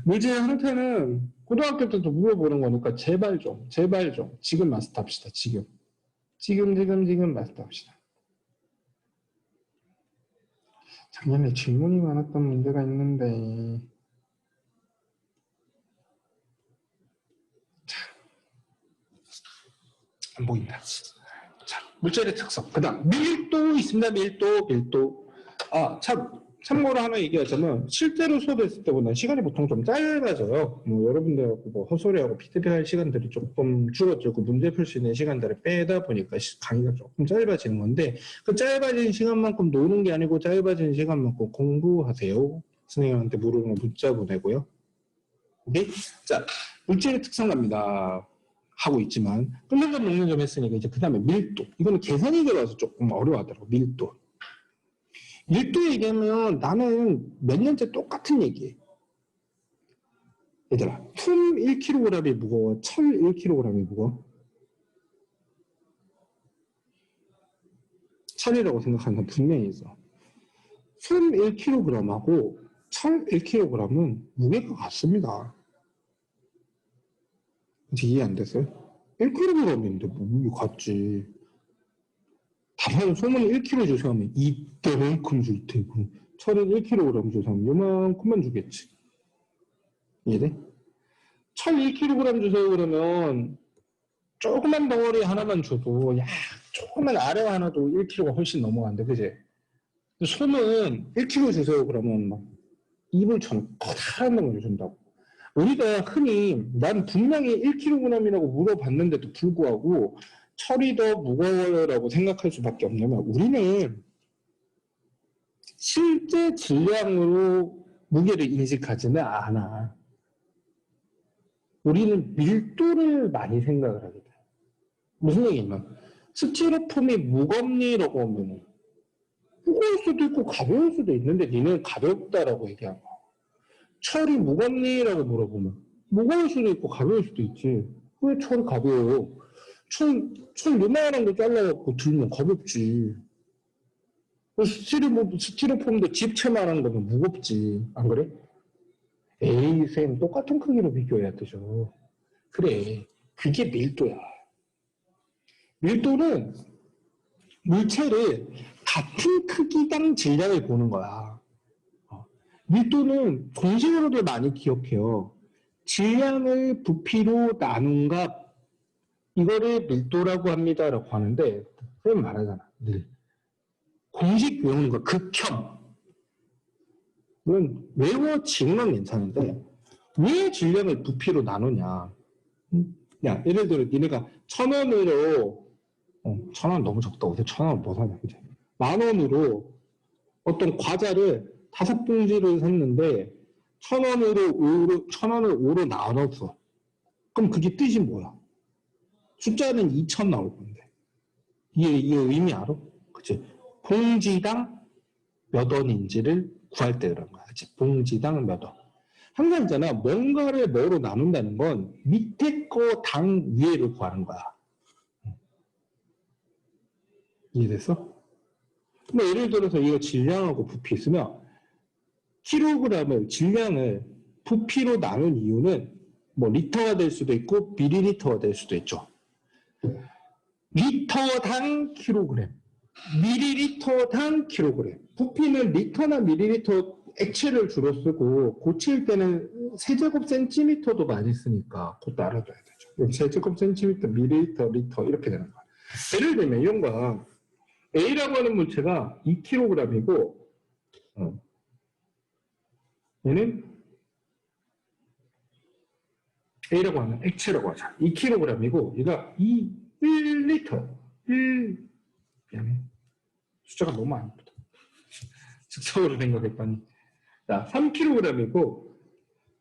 S1: 물질의 상태는 고등학교 때도 물어보는 거니까 제발 좀 지금 마스터합시다. 지금 마스터합시다. 작년에 질문이 많았던 문제가 있는데 안 보인다. 자, 물질의 특성. 그 다음 밀도 있습니다. 밀도. 참고로 하나 얘기하자면 실제로 수업했을 때보다 시간이 보통 좀 짧아져요. 여러분들하고 헛소리하고 피드백할 시간들이 조금 줄어들고 문제 풀 수 있는 시간들을 빼다 보니까 강의가 조금 짧아지는 건데 그 짧아진 시간만큼 노는 게 아니고 짧아진 시간만큼 공부하세요. 선생님한테 물어보면 문자 보내고요. 오케이? 자, 물질의 특성 갑니다. 하고 있지만 끓는 점 녹는 점 했으니까 이제 그 다음에 밀도. 이거는 계산이 들어와서 조금 어려워하더라고. 밀도 얘기하면 나는 몇 년째 똑같은 얘기해. 얘들아, 품 1kg이 무거워, 철 1kg이 무거워? 철이라고 생각하는 사람 분명히 있어. 품 1kg하고 철 1kg은 무게가 같습니다. 이제 이해 안 됐어요? 1kg인데 무게 같지. 다만 소문 1kg 주세요 하면 이때만큼 줄 테고 철은 1kg 주세요 하면 요만큼만 주겠지. 이해돼? 철 1kg 주세요 그러면 조그만 덩어리 하나만 줘도 조그만 아래 하나도 1kg가 훨씬 넘어간대. 그지? 솜은 1kg 주세요 그러면 막 이불처럼 커다란 덩어리 준다고. 우리가 흔히 난 분명히 1kg이라고 물어봤는데도 불구하고 철이 더 무거워요라고 생각할 수밖에 없냐면 우리는 실제 질량으로 무게를 인식하지는 않아. 우리는 밀도를 많이 생각을 하게 돼. 무슨 얘기냐면 스티로폼이 무겁니라고 하면 무거울 수도 있고 가벼울 수도 있는데 니는 가볍다라고 얘기하고 철이 무겁니라고 물어보면 무거울 수도 있고 가벼울 수도 있지. 왜 철이 가벼워요? 철 요만한 거 잘라갖고 들면 가볍지. 스티로폼도 집채만한 거면 무겁지. 안 그래? 에이, 쌤, 똑같은 크기로 비교해야 되죠. 그래. 그게 밀도야. 밀도는 물체를 같은 크기당 질량을 보는 거야. 밀도는 공식으로도 많이 기억해요. 질량을 부피로 나눈 값, 이거를 밀도라고 합니다라고 하는데 선생님 말하잖아. 늘. 공식 외우는 거 극혐. 이건 외워지는 건 괜찮은데 왜 질량을 부피로 나누냐. 야, 예를 들어 니네가 1,000원으로 1,000원 너무 적다. 어제 1,000원 뭐 사냐. 그치? 10,000원으로 어떤 과자를 5봉지를 샀는데 1,000원을 5로 나눴어. 그럼 그게 뜻이 뭐야? 숫자는 2,000 나올 건데. 이게 의미 알아? 그치? 봉지당 몇 원인지를 구할 때 그런 거야. 그치? 봉지당 몇 원. 항상 있잖아. 뭔가를 뭐로 나눈다는 건 밑에 거 당 위에를 구하는 거야. 이해됐어? 뭐 예를 들어서 이거 질량하고 부피 있으면 킬로그램을 질량을 부피로 나눈 이유는 뭐 리터가 될 수도 있고 미리리터가 될 수도 있죠. 리터당 킬로그램, 미리리터당 킬로그램. 부피는 리터나 미리리터 액체를 주로 쓰고 고칠 때는 세제곱 센티미터도 많이 쓰니까 그것도 알아둬야 되죠. 세제곱 센티미터, 미리리터, 리터 이렇게 되는 거야. 예를 들면 이런 거야. A라고 하는 물체가 2kg이고 얘는 A라고 하는 액체라고 하자. 2kg이고 얘가 1리터 1 숫자가 너무 안 예쁘다. 즉석으로 생각했더니 자, 3kg이고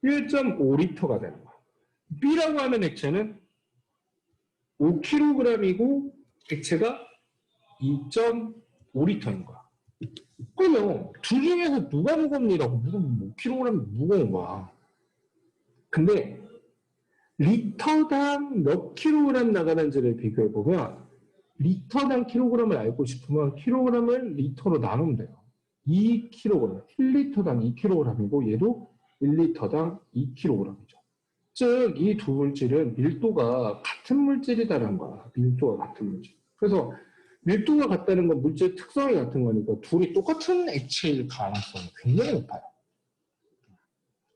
S1: 1.5리터가 되는 거야. B라고 하는 액체는 5kg이고 액체가 2.5리터인 거야. 그러면 둘 중에서 누가 무겁니라고 무슨 5kg 무거운 거야. 근데 리터당 몇 킬로그램 나가는지를 비교해보면 리터당 킬로그램을 알고 싶으면 킬로그램을 리터로 나누면 돼요. 2kg, 1리터당 2kg이고 얘도 1리터당 2kg이죠. 즉, 이 두 물질은 밀도가 같은 물질이다라는 거야. 밀도가 같은 물질. 그래서 밀도가 같다는 건 물질 특성이 같은 거니까 둘이 똑같은 액체일 가능성이 굉장히 높아요.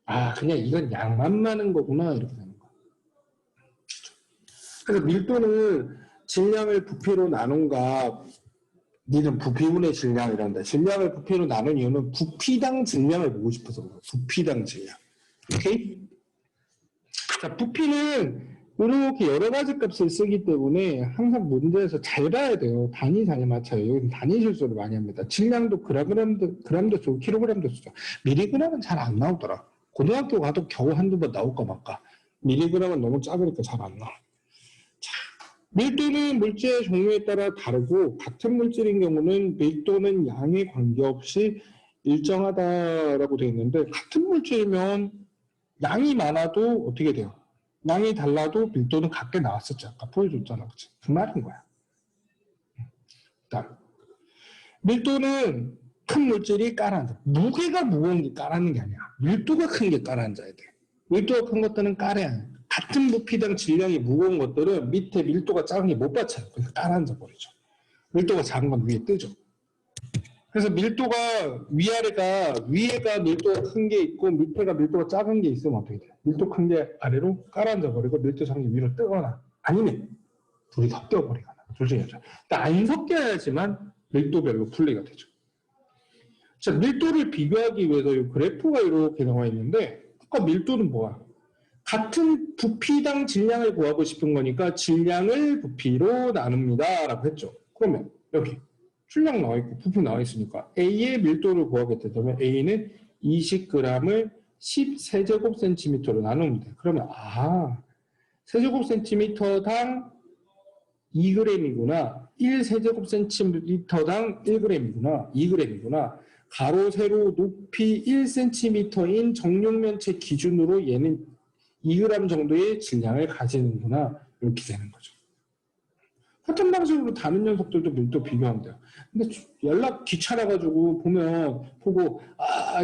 S1: 아, 그냥 이건 양만 많은 거구나 이렇게 되는 거야. 그래서 밀도는 질량을 부피로 나눈 값, 니는 부피분의 질량이란다. 질량을 부피로 나눈 이유는 부피당 질량을 보고 싶어서 그래요. 부피당 질량. 오케이? 자, 부피는 이렇게 여러 가지 값을 쓰기 때문에 항상 문제에서 잘 봐야 돼요. 단위 잘 맞춰요. 여기는 단위 실수를 많이 합니다. 질량도 그램도 쓰고 킬로그램도 쓰죠. 미리그램은 잘 안 나오더라. 고등학교 가도 겨우 한두 번 나올까 말까. 미리그램은 너무 작으니까 잘 안 나와. 자, 밀도는 물질의 종류에 따라 다르고 같은 물질인 경우는 밀도는 양에 관계없이 일정하다라고 되어 있는데 같은 물질이면 양이 많아도 어떻게 돼요? 양이 달라도 밀도는 같게 나왔었지. 아까 보여줬잖아. 그치? 그 말인 거야. 그다음 밀도는 큰 물질이 깔아앉아. 무게가 무거운 게 깔아앉는 게 아니야. 밀도가 큰 게 깔아앉아야 돼. 밀도가 큰 것들은 깔아야 해. 같은 부피당 질량이 무거운 것들은 밑에 밀도가 작은 게 못 받쳐요. 그래서 깔아앉아 버리죠. 밀도가 작은 건 위에 뜨죠. 그래서 밀도가 위에가 밀도가 큰 게 있고 밑에가 밀도가 작은 게 있으면 어떻게 돼요? 밀도 큰 게 아래로 깔아앉아 버리고 밀도 작은 게 위로 뜨거나 아니면 둘이 섞여 버리거나 둘 중에 하죠. 안 섞여야지만 밀도별로 분리가 되죠. 자, 밀도를 비교하기 위해서 이 그래프가 이렇게 나와 있는데 아까 밀도는 뭐야? 같은 부피당 질량을 구하고 싶은 거니까 질량을 부피로 나눕니다. 라고 했죠. 그러면 여기 질량 나와 있고 부피 나와 있으니까 A의 밀도를 구하겠다면 A는 20g을 10세제곱센티미터로 나눕니다. 그러면 세제곱센티미터당 2g이구나. 1세제곱센티미터당 1g이구나. 2g이구나. 가로, 세로, 높이 1cm인 정육면체 기준으로 얘는 2g 정도의 질량을 가지는구나. 이렇게 되는 거죠. 같은 방식으로 다른 녀석들도 밀도 비교하면 돼요. 근데 연락 귀찮아가지고 보고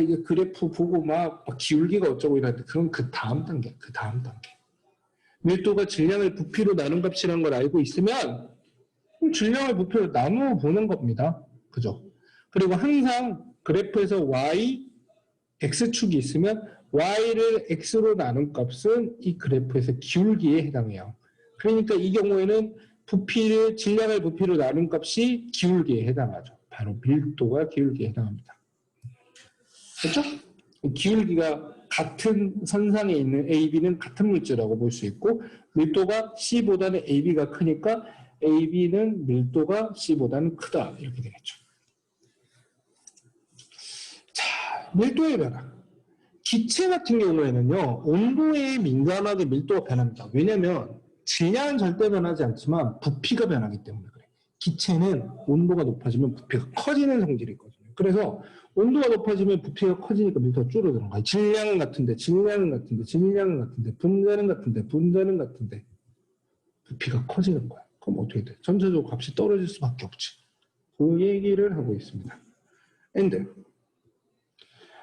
S1: 이게 그래프 보고 막 기울기가 어쩌고 이러는데 그건 그 다음 단계. 밀도가 질량을 부피로 나눈 값이라는 걸 알고 있으면 질량을 부피로 나누어 보는 겁니다. 그죠? 그리고 항상 그래프에서 y, x축이 있으면 y를 x로 나눈 값은 이 그래프에서 기울기에 해당해요. 그러니까 이 경우에는 질량을 부피로 나눈 값이 기울기에 해당하죠. 바로 밀도가 기울기에 해당합니다. 그렇죠? 기울기가 같은 선상에 있는 AB는 같은 물질이라고 볼 수 있고 밀도가 C보다는 AB가 크니까 AB는 밀도가 C보다는 크다. 이렇게 되겠죠. 자, 밀도의 변화. 기체 같은 경우에는요. 온도에 민감하게 밀도가 변합니다. 왜냐하면 질량은 절대 변하지 않지만 부피가 변하기 때문에 그래요. 기체는 온도가 높아지면 부피가 커지는 성질이 있거든요. 그래서 온도가 높아지면 부피가 커지니까 밀도가 줄어드는 거예요. 질량은 같은데 분자는 같은데 부피가 커지는 거야. 그럼 어떻게 돼? 전체적으로 값이 떨어질 수밖에 없지. 그 얘기를 하고 있습니다. and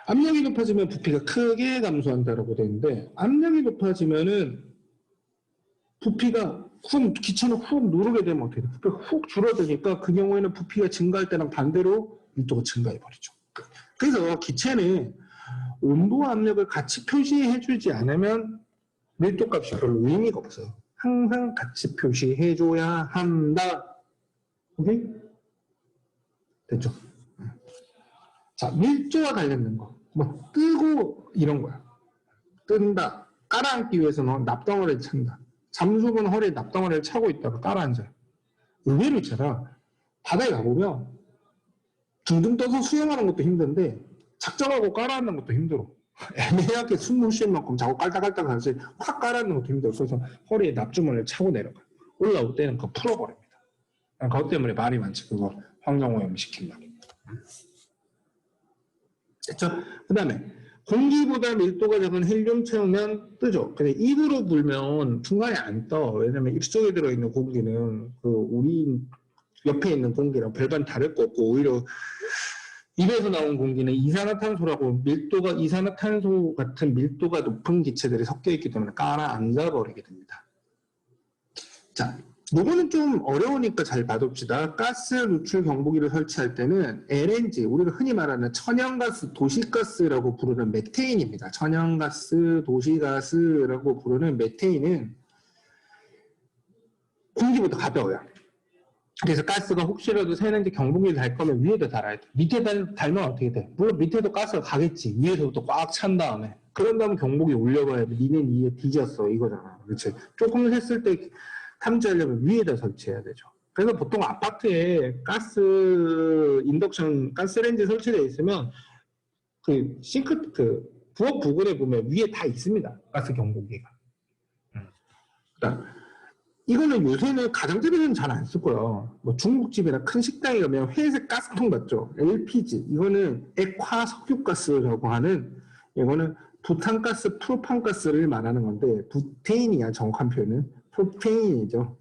S1: 압력이 높아지면 부피가 크게 감소한다라고 되는데 압력이 높아지면은 부피가 기체는 훅 누르게 되면 어떻게 돼? 부피가 훅 줄어드니까 그 경우에는 부피가 증가할 때랑 반대로 밀도가 증가해버리죠. 그래서 기체는 온도와 압력을 같이 표시해주지 않으면 밀도값이 별로 의미가 없어요. 항상 같이 표시해줘야 한다. 오케이? 됐죠? 자, 밀도와 관련된 거. 뭐 뜨고 이런 거야. 뜬다. 깔아앉기 위해서는 납덩어리를 찬다. 잠수는 허리에 납덩어리를 차고 있다가 깔아앉아요. 의외로 있잖아. 바다에 가보면 둥둥 떠서 수영하는 것도 힘든데 작정하고 깔아앉는 것도 힘들어. 애매하게 숨 못 쉴 만큼 자꾸 깔딱깔딱 하지 확 깔아앉는 것도 힘들어. 그래서 허리에 납주머니를 차고 내려가. 올라올 때는 그거 풀어버립니다. 그것 때문에 말이 많지. 그거 환경오염 시킨다고. 됐죠? 그 다음에 공기보다 밀도가 작은 헬륨 채우면 뜨죠. 근데 입으로 불면 중간에 안 떠. 왜냐면 입속에 들어있는 공기는 우리 옆에 있는 공기랑 별반 다를 거 없고 오히려 입에서 나온 공기는 이산화탄소라고 이산화탄소 같은 밀도가 높은 기체들이 섞여 있기 때문에 깔아앉아 버리게 됩니다. 자, 요거는 좀 어려우니까 잘 봐둡시다. 가스 누출 경보기를 설치할 때는 LNG, 우리가 흔히 말하는 천연가스, 도시가스라고 부르는 메테인입니다. 천연가스, 도시가스라고 부르는 메테인은 공기보다 가벼워요. 그래서 가스가 혹시라도 새는지 경보기를 달 거면 위에다 달아야 돼. 밑에 달면 어떻게 돼? 물론 밑에도 가스가 가겠지. 위에서부터 꽉 찬 다음에. 그런 다음에 경보기 올려봐야 돼. 니네 위에 뒤졌어. 이거잖아. 그렇지? 조금 했을 때 탐지하려면 위에다 설치해야 되죠. 그래서 보통 아파트에 가스레인지 설치되어 있으면 부엌 부근에 보면 위에 다 있습니다. 가스 경보기가. 이거는 요새는 가정집에서는 잘 안 쓸 거야. 뭐 중국집이나 큰 식당에 가면 회색 가스통 맞죠? LPG. 이거는 액화 석유가스라고 하는, 이거는 부탄가스, 프로판가스를 말하는 건데, 부테인이야, 정확한 표현은. 프로페인이죠.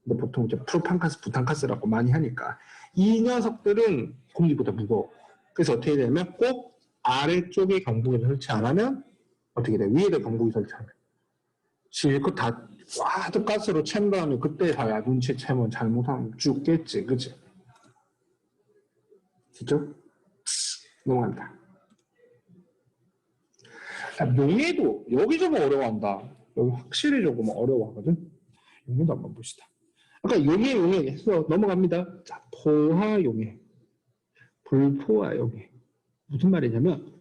S1: 근데 보통 이제 프로판가스, 부탄가스라고 많이 하니까. 이 녀석들은 공기보다 무거워. 그래서 어떻게 되냐면 꼭 아래쪽에 경보기를 설치 안 하면 어떻게 돼? 위에다 경보기 설치하면. 실컷 다 또 가스로 챈 다음에 그때서야 눈치 채면 잘못하면 죽겠지. 그치? 됐죠? 넘어간다. 용해도 여기 조금 어려워한다. 여기 확실히 조금 어려워하거든. 용해도 한번 봅시다. 아까 용해 해서 넘어갑니다. 자, 포화 용해, 불포화 용해. 무슨 말이냐면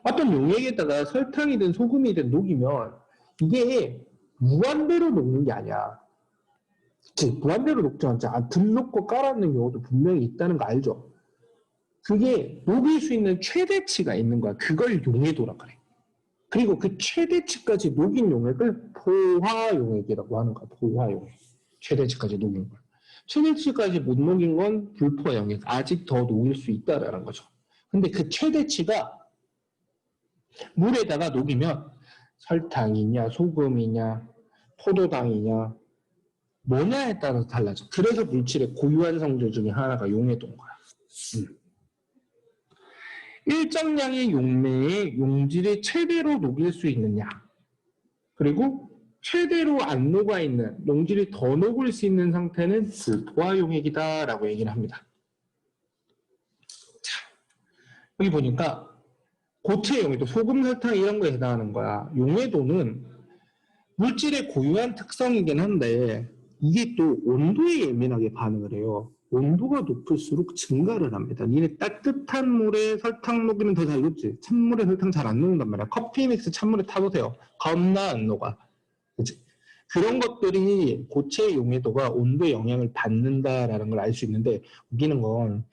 S1: 어떤 용액에다가 설탕이든 소금이든 녹이면 이게 무한대로 녹는 게 아니야. 무한대로 녹지 않지. 들 녹고 깔아놓는 경우도 분명히 있다는 거 알죠? 그게 녹일 수 있는 최대치가 있는 거야. 그걸 용해도라 그래. 그리고 그 최대치까지 녹인 용액을 포화용액이라고 하는 거야. 포화용액. 최대치까지 녹인 걸. 최대치까지 못 녹인 건 불포화용액. 아직 더 녹일 수 있다라는 거죠. 근데 그 최대치가 물에다가 녹이면 설탕이냐 소금이냐 포도당이냐 뭐냐에 따라서 달라져. 그래서 물질의 고유한 성질 중에 하나가 용해도인 거야. 일정량의 용매에 용질이 최대로 녹일 수 있느냐, 그리고 최대로 안 녹아있는 용질이 더 녹을 수 있는 상태는 불포화용액이다라고 얘기를 합니다. 자, 여기 보니까 고체 용해도, 소금, 설탕 이런 거에 해당하는 거야. 용해도는 물질의 고유한 특성이긴 한데 이게 또 온도에 예민하게 반응을 해요. 온도가 높을수록 증가를 합니다. 니네 따뜻한 물에 설탕 녹이면 더 잘 녹지. 찬물에 설탕 잘 안 녹는단 말이야. 커피 믹스 찬물에 타보세요. 겁나 안 녹아. 그치? 그런 것들이 고체의 용해도가 온도에 영향을 받는다라는 걸 알 수 있는데, 웃기는 건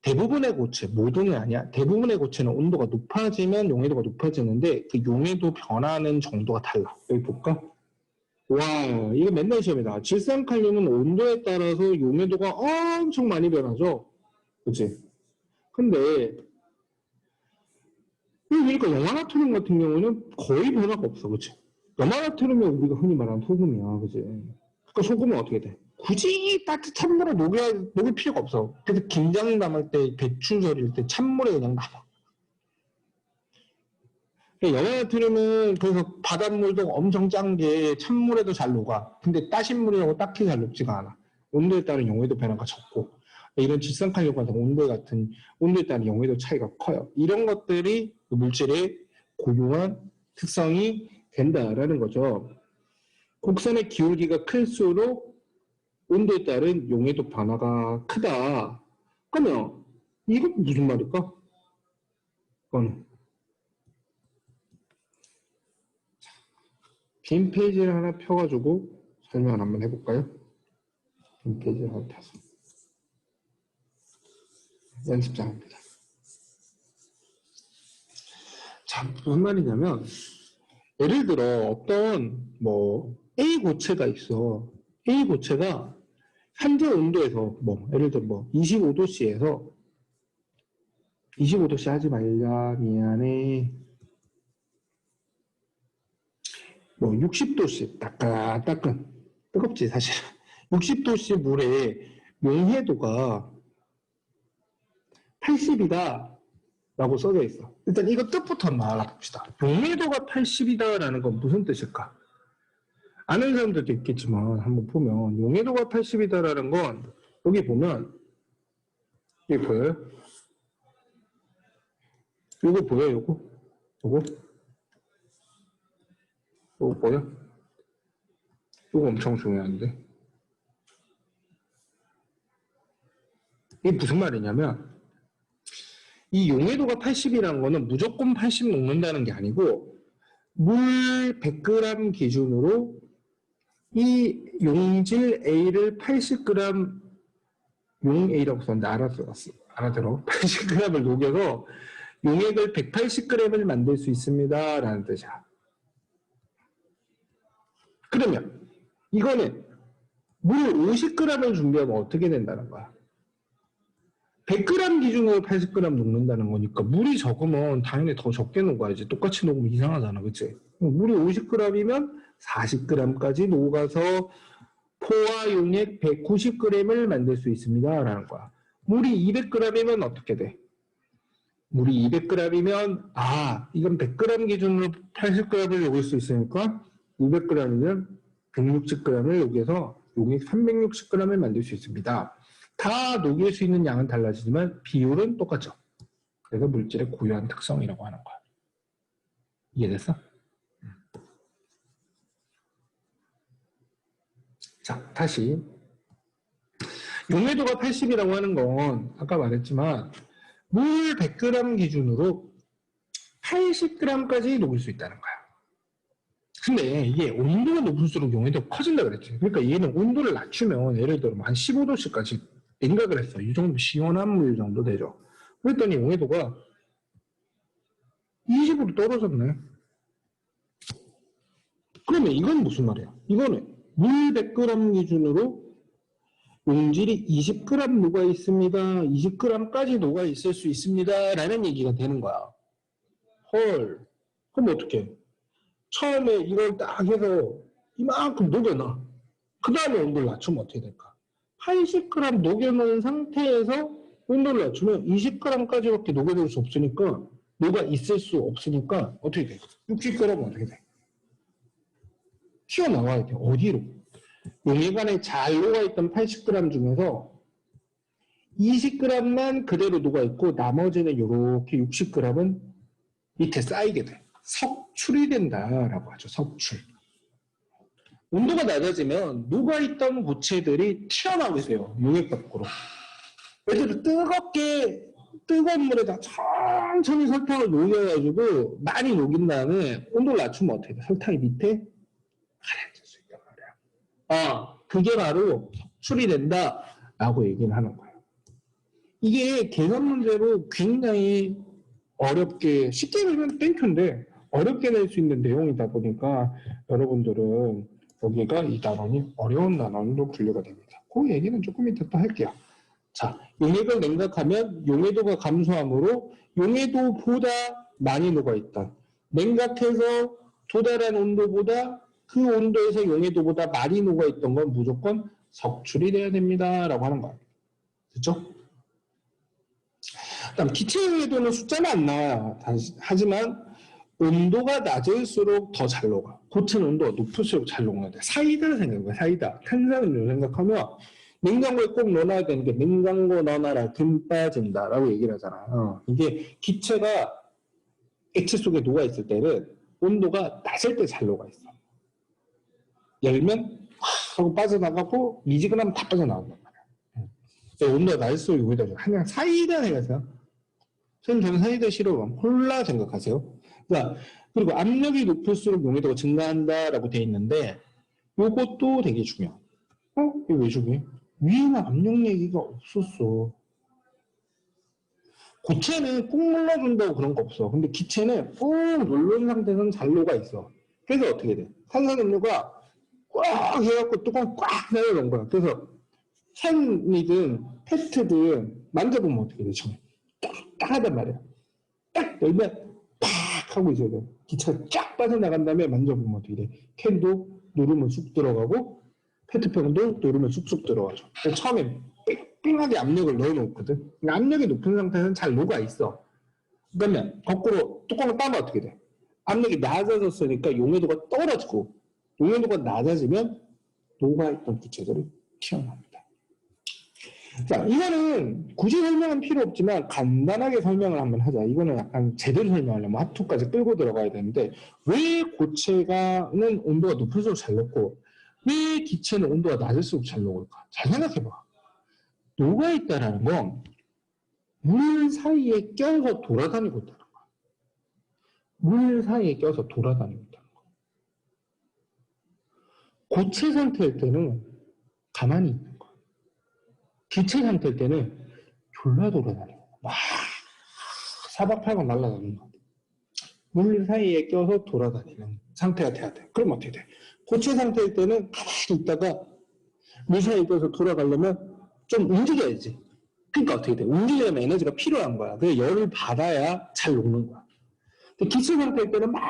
S1: 대부분의 고체, 모두는 아니야. 대부분의 고체는 온도가 높아지면 용해도가 높아지는데 그 용해도 변하는 정도가 달라. 여기 볼까? 와, 이거 맨날 시험에 나와. 질산칼륨은 온도에 따라서 용해도가 엄청 많이 변하죠. 그치? 근데 여기 보니까 염화나트륨 같은 경우는 거의 변화가 없어. 그치? 염화나트륨이 우리가 흔히 말하는 소금이야. 그치? 그러니까 소금은 어떻게 돼? 굳이 따뜻한 물에 녹일 필요가 없어. 그래서 김장 담을 때, 배추 절일 때 찬물에 그냥 남아. 염화나트륨은 그래서 바닷물도 엄청 짠 게 찬물에도 잘 녹아. 근데 따신 물이라고 딱히 잘 녹지가 않아. 온도에 따른 용해도 변화가 적고, 이런 질산칼륨 같은 온도에 따른 용해도 차이가 커요. 이런 것들이 그 물질의 고유한 특성이 된다라는 거죠. 곡선의 기울기가 클수록 온도에 따른 용해도 변화가 크다. 그러면 이건 무슨 말일까? 빈 페이지를 하나 펴가지고 설명을 한번 해볼까요? 빈 페이지를 하나 펴서 연습장입니다. 자, 무슨 말이냐면 예를 들어 어떤 A 고체가 있어. A 고체가 현재 온도에서 예를 들어 25도씨에서 25도씨 하지 말자 미안해 60도씨 따끈따끈 뜨겁지 사실 60도씨 물에 용해도가 80이다 라고 써져 있어. 일단 이거 뜻부터 한번 알아봅시다. 용해도가 80이다 라는 건 무슨 뜻일까? 아는 사람들도 있겠지만 한번 보면 용해도가 80이다 라는 건 여기 보면 여기 보여요? 요거 보여요? 요거 보여? 요거 엄청 중요한데 이게 무슨 말이냐면 이 용해도가 80이라는 거는 무조건 80 녹는다는 게 아니고 물 100g 기준으로 이 용질 A를 80g 용 A라고 썼는데 알아들어 80g을 녹여서 용액을 180g을 만들 수 있습니다 라는 뜻이야. 그러면 이거는 물 50g을 준비하면 어떻게 된다는 거야? 100g 기준으로 80g 녹는다는 거니까 물이 적으면 당연히 더 적게 녹아야지. 똑같이 녹으면 이상하잖아. 그치? 물이 50g이면 40g까지 녹아서 포화 용액 190g을 만들 수 있습니다. 라는 거야. 물이 200g이면 어떻게 돼? 물이 200g이면 이건 100g 기준으로 80g을 녹일 수 있으니까 200g이면 160g을 녹여서 용액 360g을 만들 수 있습니다. 다 녹일 수 있는 양은 달라지지만 비율은 똑같죠. 그래서 물질의 고유한 특성이라고 하는 거야. 이해됐어? 자, 다시 용해도가 80이라고 하는 건 아까 말했지만 물 100g 기준으로 80g까지 녹일 수 있다는 거야. 근데 이게 온도가 높을수록 용해도가 커진다 그랬지. 그러니까 얘는 온도를 낮추면 예를 들어 한 15도씨까지 냉각을 했어. 이 정도 시원한 물 정도 되죠. 그랬더니 용해도가 20으로 떨어졌네. 그러면 이건 무슨 말이야? 이거는 물 100g 기준으로 용질이 20g 녹아 있습니다. 20g까지 녹아 있을 수 있습니다. 라는 얘기가 되는 거야. 헐. 그럼 어떡해? 처음에 이걸 딱 해서 이만큼 녹여놔. 그 다음에 온도를 낮추면 어떻게 될까? 80g 녹여놓은 상태에서 온도를 낮추면 20g까지밖에 녹여낼 수 없으니까 녹아 있을 수 없으니까 어떻게 돼? 60g은 어떻게 돼? 튀어나와야 돼. 어디로? 용해관에 잘 녹아있던 80g 중에서 20g만 그대로 녹아있고 나머지는 이렇게 60g은 밑에 쌓이게 돼. 석출이 된다라고 하죠. 석출. 온도가 낮아지면 녹아있던 고체들이 튀어나오게 돼요. 용액 밖으로. 예를 들어 뜨거운 물에다 천천히 설탕을 녹여가지고 많이 녹인 다음에 온도를 낮추면 어떻게 돼? 설탕이 밑에 가라앉을 수 있단 말이야. 그게 바로 석출이 된다라고 얘기를 하는 거예요. 이게 계산 문제로 굉장히 어렵게 쉽게 내면 땡큐인데 어렵게 낼 수 있는 내용이다 보니까 여러분들은 여기가 이 단원이 어려운 단원으로 분류가 됩니다. 그 얘기는 조금 이따 또 할게요. 자, 용액을 냉각하면 용해도가 감소하므로 용해도보다 많이 녹아있다. 냉각해서 도달한 온도보다 그 온도에서 용해도보다 많이 녹아있던 건 무조건 석출이 돼야 됩니다. 라고 하는 거예요. 됐죠? 그다음 기체 용해도는 숫자는 안 나와요. 하지만 온도가 낮을수록 더 잘 녹아. 고체는 온도가 높을수록 잘 녹는데 사이다 생각해요. 사이다. 탄산음료 생각하면 냉장고에 꼭 넣어놔야 되는 게 냉장고 넣어놔라 금 빠진다라고 얘기를 하잖아. 이게 기체가 액체 속에 녹아 있을 때는 온도가 낮을 때 잘 녹아 있어. 열면 하고 빠져나가고 미지근하면 다 빠져나온단 말이야. 온도가 낮을수록 용해도가 좋아. 그냥 사이다 생각하세요. 저는 사이다 싫어요. 콜라 생각하세요. 그러니까 그리고 압력이 높을수록 용해도가 증가한다라고 돼 있는데 이것도 되게 중요해. 이거 왜 중요해? 위에는 압력 얘기가 없었어. 고체는 꾹 눌러준다고 그런 거 없어. 근데 기체는 꾹 눌러준 상태에서는 잘 녹아 있어. 그래서 어떻게 돼? 탄산음료가 꽉 해갖고 뚜껑 꽉 내려놓은 거야. 그래서 캔이든 페트든 만져보면 어떻게 돼? 딱 하단 말이야. 딱 열면 팍 하고 있어야 돼. 기체가 쫙 빠져나간 다음에 만져보면 어떻게 돼? 캔도 누르면 쑥 들어가고 페트병도 누르면 쑥쑥 들어가죠. 처음에 삥하게 압력을 넣어놓거든. 압력이 높은 상태에서는 잘 녹아있어. 그러면 거꾸로 뚜껑을 따면 어떻게 돼? 압력이 낮아졌으니까 용해도가 떨어지고 용해도가 낮아지면 녹아있던 기체들이 튀어나옵니다. 자, 이거는 굳이 설명은 필요 없지만 간단하게 설명을 한번 하자. 이거는 약간 제대로 설명하려면 하투까지 끌고 들어가야 되는데 왜 고체가는 온도가 높을수록 잘 녹고 왜 기체는 온도가 낮을수록 잘 녹을까? 잘 생각해봐. 녹아있다라는 건 물 사이에 껴서 돌아다니고 있다는 거야. 물 사이에 껴서 돌아다니고 있다는 거야. 고체 상태일 때는 가만히 있는 거야. 기체 상태일 때는 졸라 돌아다니고 막 사박팔박 날아다니는 거야. 물 사이에 껴서 돌아다니는 상태가 돼야 돼. 그럼 어떻게 돼? 고체 상태일 때는 가만히 있다가 물 사이에 껴서 돌아가려면 좀 움직여야지. 그러니까 어떻게 돼? 움직이려면 에너지가 필요한 거야. 그래서 열을 받아야 잘 녹는 거야. 근데 기체 상태일 때는 막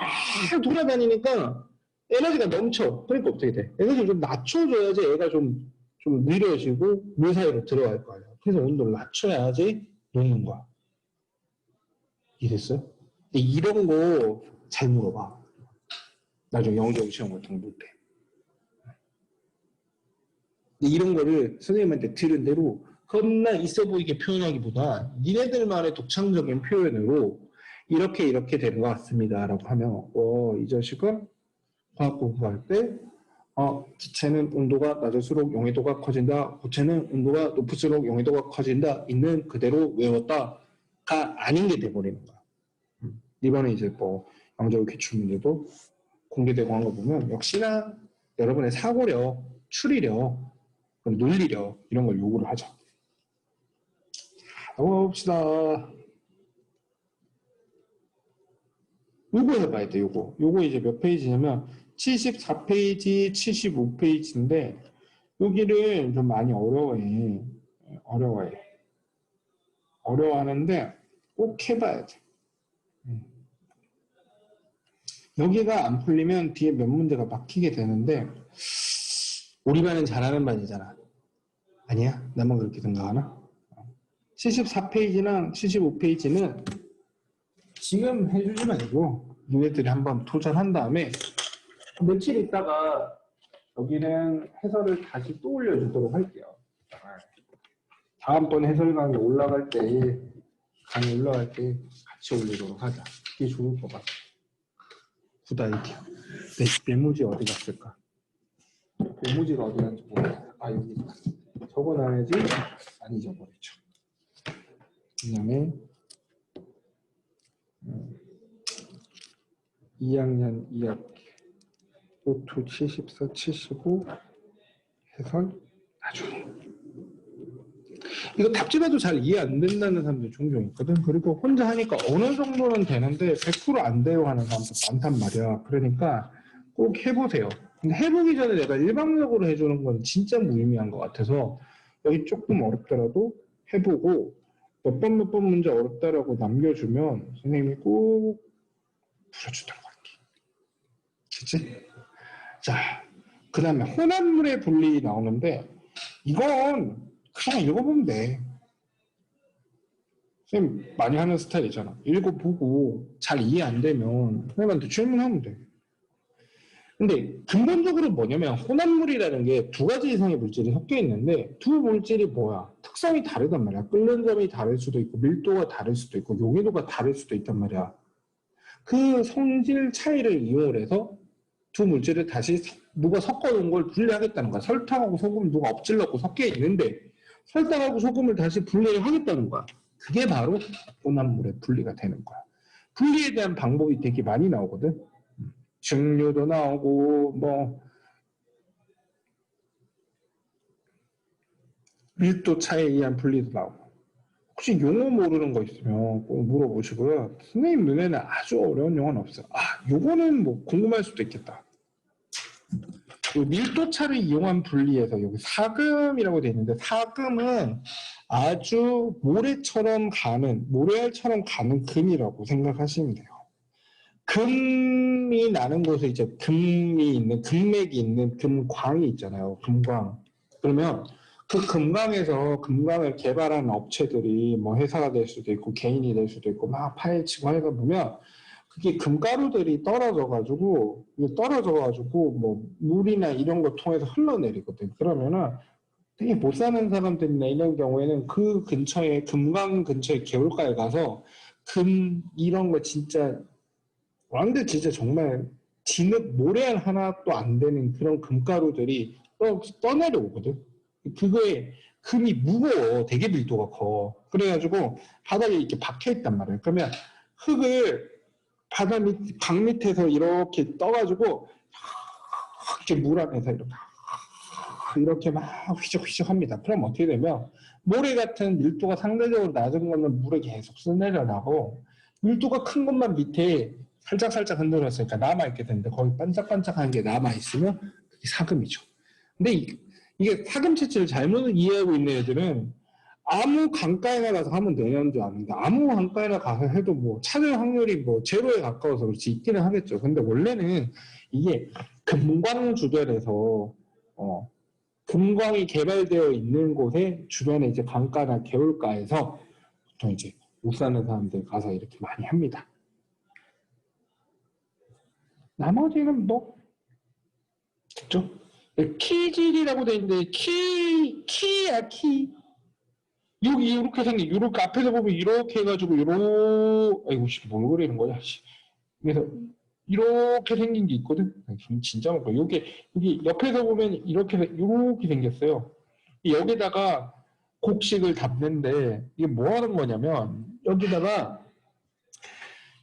S1: 돌아다니니까 에너지가 넘쳐. 그러니까 어떻게 돼? 에너지를 좀 낮춰줘야지 얘가 좀 느려지고 물 사이로 들어갈 거예요. 그래서 온도를 낮춰야지 녹는 거야. 이해됐어요? 이런 거 잘 물어봐. 나중에 영어적인 시험 같은 거 볼 때. 이런 거를 선생님한테 들은 대로 겁나 있어 보이게 표현하기보다 니네들만의 독창적인 표현으로 이렇게 되는 것 같습니다 라고 하면 이 자식은 화학 공부할 때 기체는 온도가 낮을수록 용해도가 커진다. 고체는 온도가 높을수록 용해도가 커진다. 있는 그대로 외웠다가 아닌 게 돼버리는 거야. 이번에 이제 뭐 영재고 기출 문제도 공개되고 한 거 보면 역시나 여러분의 사고력, 추리력, 논리력 이런 걸 요구를 하죠. 넘어봅시다. 요거 해봐야 돼, 요거. 요거 이제 몇 페이지냐면 74페이지, 75페이지인데 여기를 좀 많이 어려워해. 어려워하는데 꼭 해봐야 돼. 여기가 안 풀리면 뒤에 몇 문제가 막히게 되는데 우리 반은 잘하는 반이잖아. 아니야? 나만 그렇게 생각하나? 74페이지랑 75페이지는 지금 해주지 말고 너네들이 한번 도전한 다음에 며칠 있다가 여기는 해설을 다시 또 올려주도록 할게요. 다음번 해설 강의 올라갈 때 같이 올리도록 하자. 그게 좋을 것 같아. 굿 아이디어. 내 메모지 어디 갔을까? 메모지가 어디 갔는지 모르겠다. 아, 여기 있다. 적어놔야지 안 잊어버리죠. 그 다음에 2학년 2학기 오투 74, 75 해설 나중에 이거 답지라도 잘 이해 안 된다는 사람들 종종 있거든. 그리고 혼자 하니까 어느 정도는 되는데 100% 안 돼요 하는 사람도 많단 말이야. 그러니까 꼭 해보세요. 근데 해보기 전에 내가 일방적으로 해주는 건 진짜 무의미한 것 같아서 여기 조금 어렵더라도 해보고 몇 번 문제 어렵다라고 남겨주면 선생님이 꼭 풀어주도록 할게. 그치? 자, 그 다음에 혼합물의 분리 나오는데 이건 그냥 읽어보면 돼. 선생님 많이 하는 스타일이잖아. 읽어보고 잘 이해 안 되면 선생님한테 질문하면 돼. 근데 근본적으로 뭐냐면 혼합물이라는 게 두 가지 이상의 물질이 섞여 있는데 두 물질이 뭐야? 특성이 다르단 말이야. 끓는 점이 다를 수도 있고 밀도가 다를 수도 있고 용해도가 다를 수도 있단 말이야. 그 성질 차이를 이용해서 두 물질을 다시 누가 섞어놓은 걸 분리하겠다는 거야. 설탕하고 소금을 누가 엎질렀고 섞여 있는데 설탕하고 소금을 다시 분리를 하겠다는 거야. 그게 바로 혼합물의 분리가 되는 거야. 분리에 대한 방법이 되게 많이 나오거든. 증류도 나오고 뭐 밀도 차이에 의한 분리도 나오고. 혹시 용어 모르는 거 있으면 꼭 물어보시고요. 선생님 눈에는 아주 어려운 용어는 없어요. 아, 요거는 뭐 궁금할 수도 있겠다. 밀도차를 이용한 분리에서 여기 사금이라고 되어 있는데 사금은 아주 모래처럼 가는 금이라고 생각하시면 돼요. 금이 나는 곳에 이제 금맥이 있는 금광이 있잖아요. 금광. 그러면 그 금광에서 금광을 개발하는 업체들이 뭐 회사가 될 수도 있고 개인이 될 수도 있고 막 파헤치고 하다 보면 그게 금가루들이 떨어져가지고 뭐 물이나 이런 거 통해서 흘러내리거든. 그러면은 되게 못 사는 사람들이나 이런 경우에는 그 근처에 금강 근처에 개울가에 가서 금 이런 거 진짜 완전 진짜 정말 진흙 모래 하나도 안 되는 그런 금가루들이 떠내려오거든. 그거에 금이 무거워. 되게 밀도가 커. 그래가지고 바닥에 이렇게 박혀있단 말이에요. 그러면 흙을 바다 밑, 강 밑에서 이렇게 떠가지고 이렇게 물 안에서 이렇게 막 휘적휘적 합니다. 그럼 어떻게 되면 모래 같은 밀도가 상대적으로 낮은 거는 물에 계속 스내려나고 밀도가 큰 것만 밑에 살짝 흔들었으니까 남아있게 되는데 거기 반짝반짝한 게 남아있으면 그게 사금이죠. 근데 이게 사금 채취를 잘못 이해하고 있는 애들은 아무 강가에나 가서 하면 되는 줄 아는데 아무 강가에나 가서 해도 뭐 찾을 확률이 뭐 제로에 가까워서 그렇지 있기는 하겠죠. 근데 원래는 이게 금광 주변에서 금광이 개발되어 있는 곳에 주변에 이제 강가나 개울가에서 보통 이제 못 사는 사람들 가서 이렇게 많이 합니다. 나머지는 뭐 그죠? 키질이라고 돼 있는데 키야 키. 여기 이렇게 생긴 이렇게 앞에서 보면 이렇게 해가지고 아이고 씨, 뭘 그리는 거야. 그래서 이렇게 생긴 게 있거든. 진짜 많고 여기 옆에서 보면 이렇게 생겼어요. 여기다가 곡식을 담는데 이게 뭐 하는 거냐면 여기다가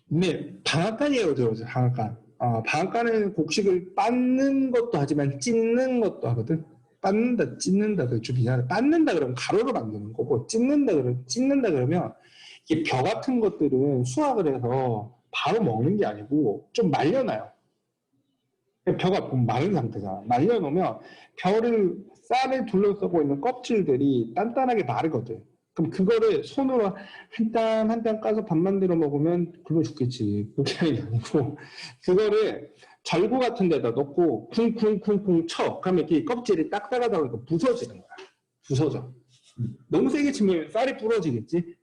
S1: 네, 방앗간이라고 들어오죠. 방앗간. 방앗간은 곡식을 빻는 것도 하지만 찢는 것도 하거든. 빻는다, 찢는다, 좀 이상하다. 빻는다 그러면 가루로 만드는 거고, 찢는다 그러면 이게 벼 같은 것들은 수확을 해서 바로 먹는 게 아니고 좀 말려놔요. 벼가 마른 상태잖아. 말려놓으면 벼를 쌀에 둘러싸고 있는 껍질들이 단단하게 마르거든. 그럼 그거를 손으로 한 땀 한 땀 까서 밥 만들어 먹으면 굶어 죽겠지. 그게 아니고 그거를 절구 같은 데다 넣고 쿵쿵쿵쿵 쳐. 그러면 이게 껍질이 딱딱하다 보니까 부서지는 거야. 부서져. 너무 세게 치면 쌀이 부러지겠지.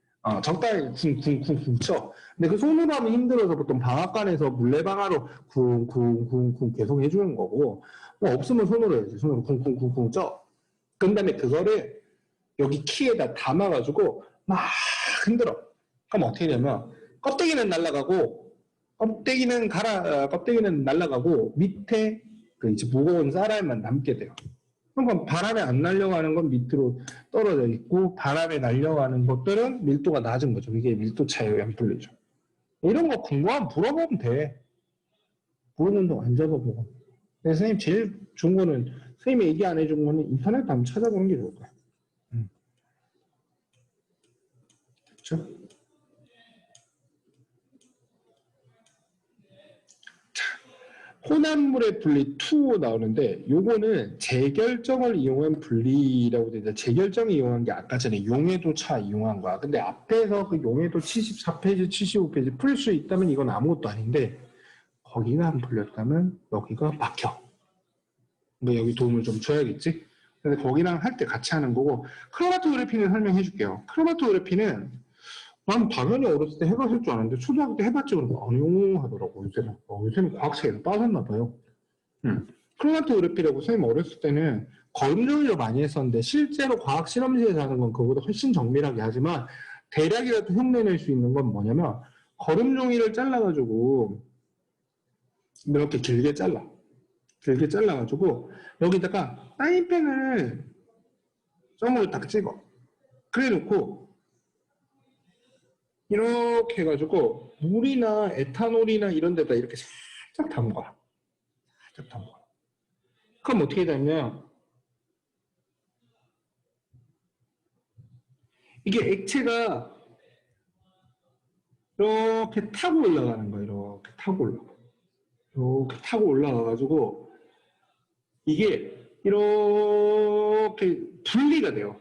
S1: 적당히 쿵쿵쿵쿵 쳐. 근데 그 손으로 하면 힘들어서 보통 방앗간에서 물레방아로 쿵쿵쿵쿵 계속 해주는 거고, 뭐 없으면 손으로 해야지. 손으로 쿵쿵쿵쿵 쳐. 그 다음에 그거를 여기 키에다 담아가지고 막 흔들어. 그럼 어떻게 되냐면 껍데기는 날아가고 껍데기는 날아가고 밑에 그 이제 무거운 쌀알만 남게 돼요. 그러니까 바람에 안 날려가는 건 밑으로 떨어져 있고 바람에 날려가는 것들은 밀도가 낮은 거죠. 이게 밀도 차이가 안 풀리죠. 이런 거 궁금하면 물어보면 돼. 모르는 동안 안 잡아보고. 근데 선생님 제일 좋은 거는 선생님이 얘기 안 해준 거는 인터넷 한번 찾아보는 게 좋을 거야. 그렇죠? 혼합물의 분리 2 나오는데 요거는 재결정을 이용한 분리라고 되어 있는데 재결정을 이용한 게 아까 전에 용해도차 이용한 거야. 근데 앞에서 그 용해도 74페이지, 75페이지 풀 수 있다면 이건 아무것도 아닌데 거기가 안 풀렸다면 여기가 막혀. 그러니까 여기 도움을 좀 줘야겠지? 근데 거기랑 할 때 같이 하는 거고 크로마토그래피는 설명해 줄게요. 크로마토그래피는 난 당연히 어렸을 때 해봤을 줄 아는데 초등학교 때 해봤지 그러면 아니요 하더라고 요새는. 요새는 과학책에서 빠졌나 봐요. 크로마토그래피라고 선생님 어렸을 때는 거름종이로 많이 했었는데 실제로 과학 실험실에서 하는 건 그거보다 훨씬 정밀하게 하지만 대략이라도 흉내낼 수 있는 건 뭐냐면 거름종이를 잘라가지고 이렇게 길게 잘라가지고 여기다가 사인펜을 점으로 딱 찍어. 그래 놓고 이렇게 해가지고 물이나 에탄올이나 이런 데다 이렇게 살짝 담가. 살짝 담가. 그럼 어떻게 되냐면 이게 액체가 이렇게 타고 올라가는 거예요. 이렇게 타고 올라가. 이렇게 타고 올라가가지고 이게 이렇게 분리가 돼요.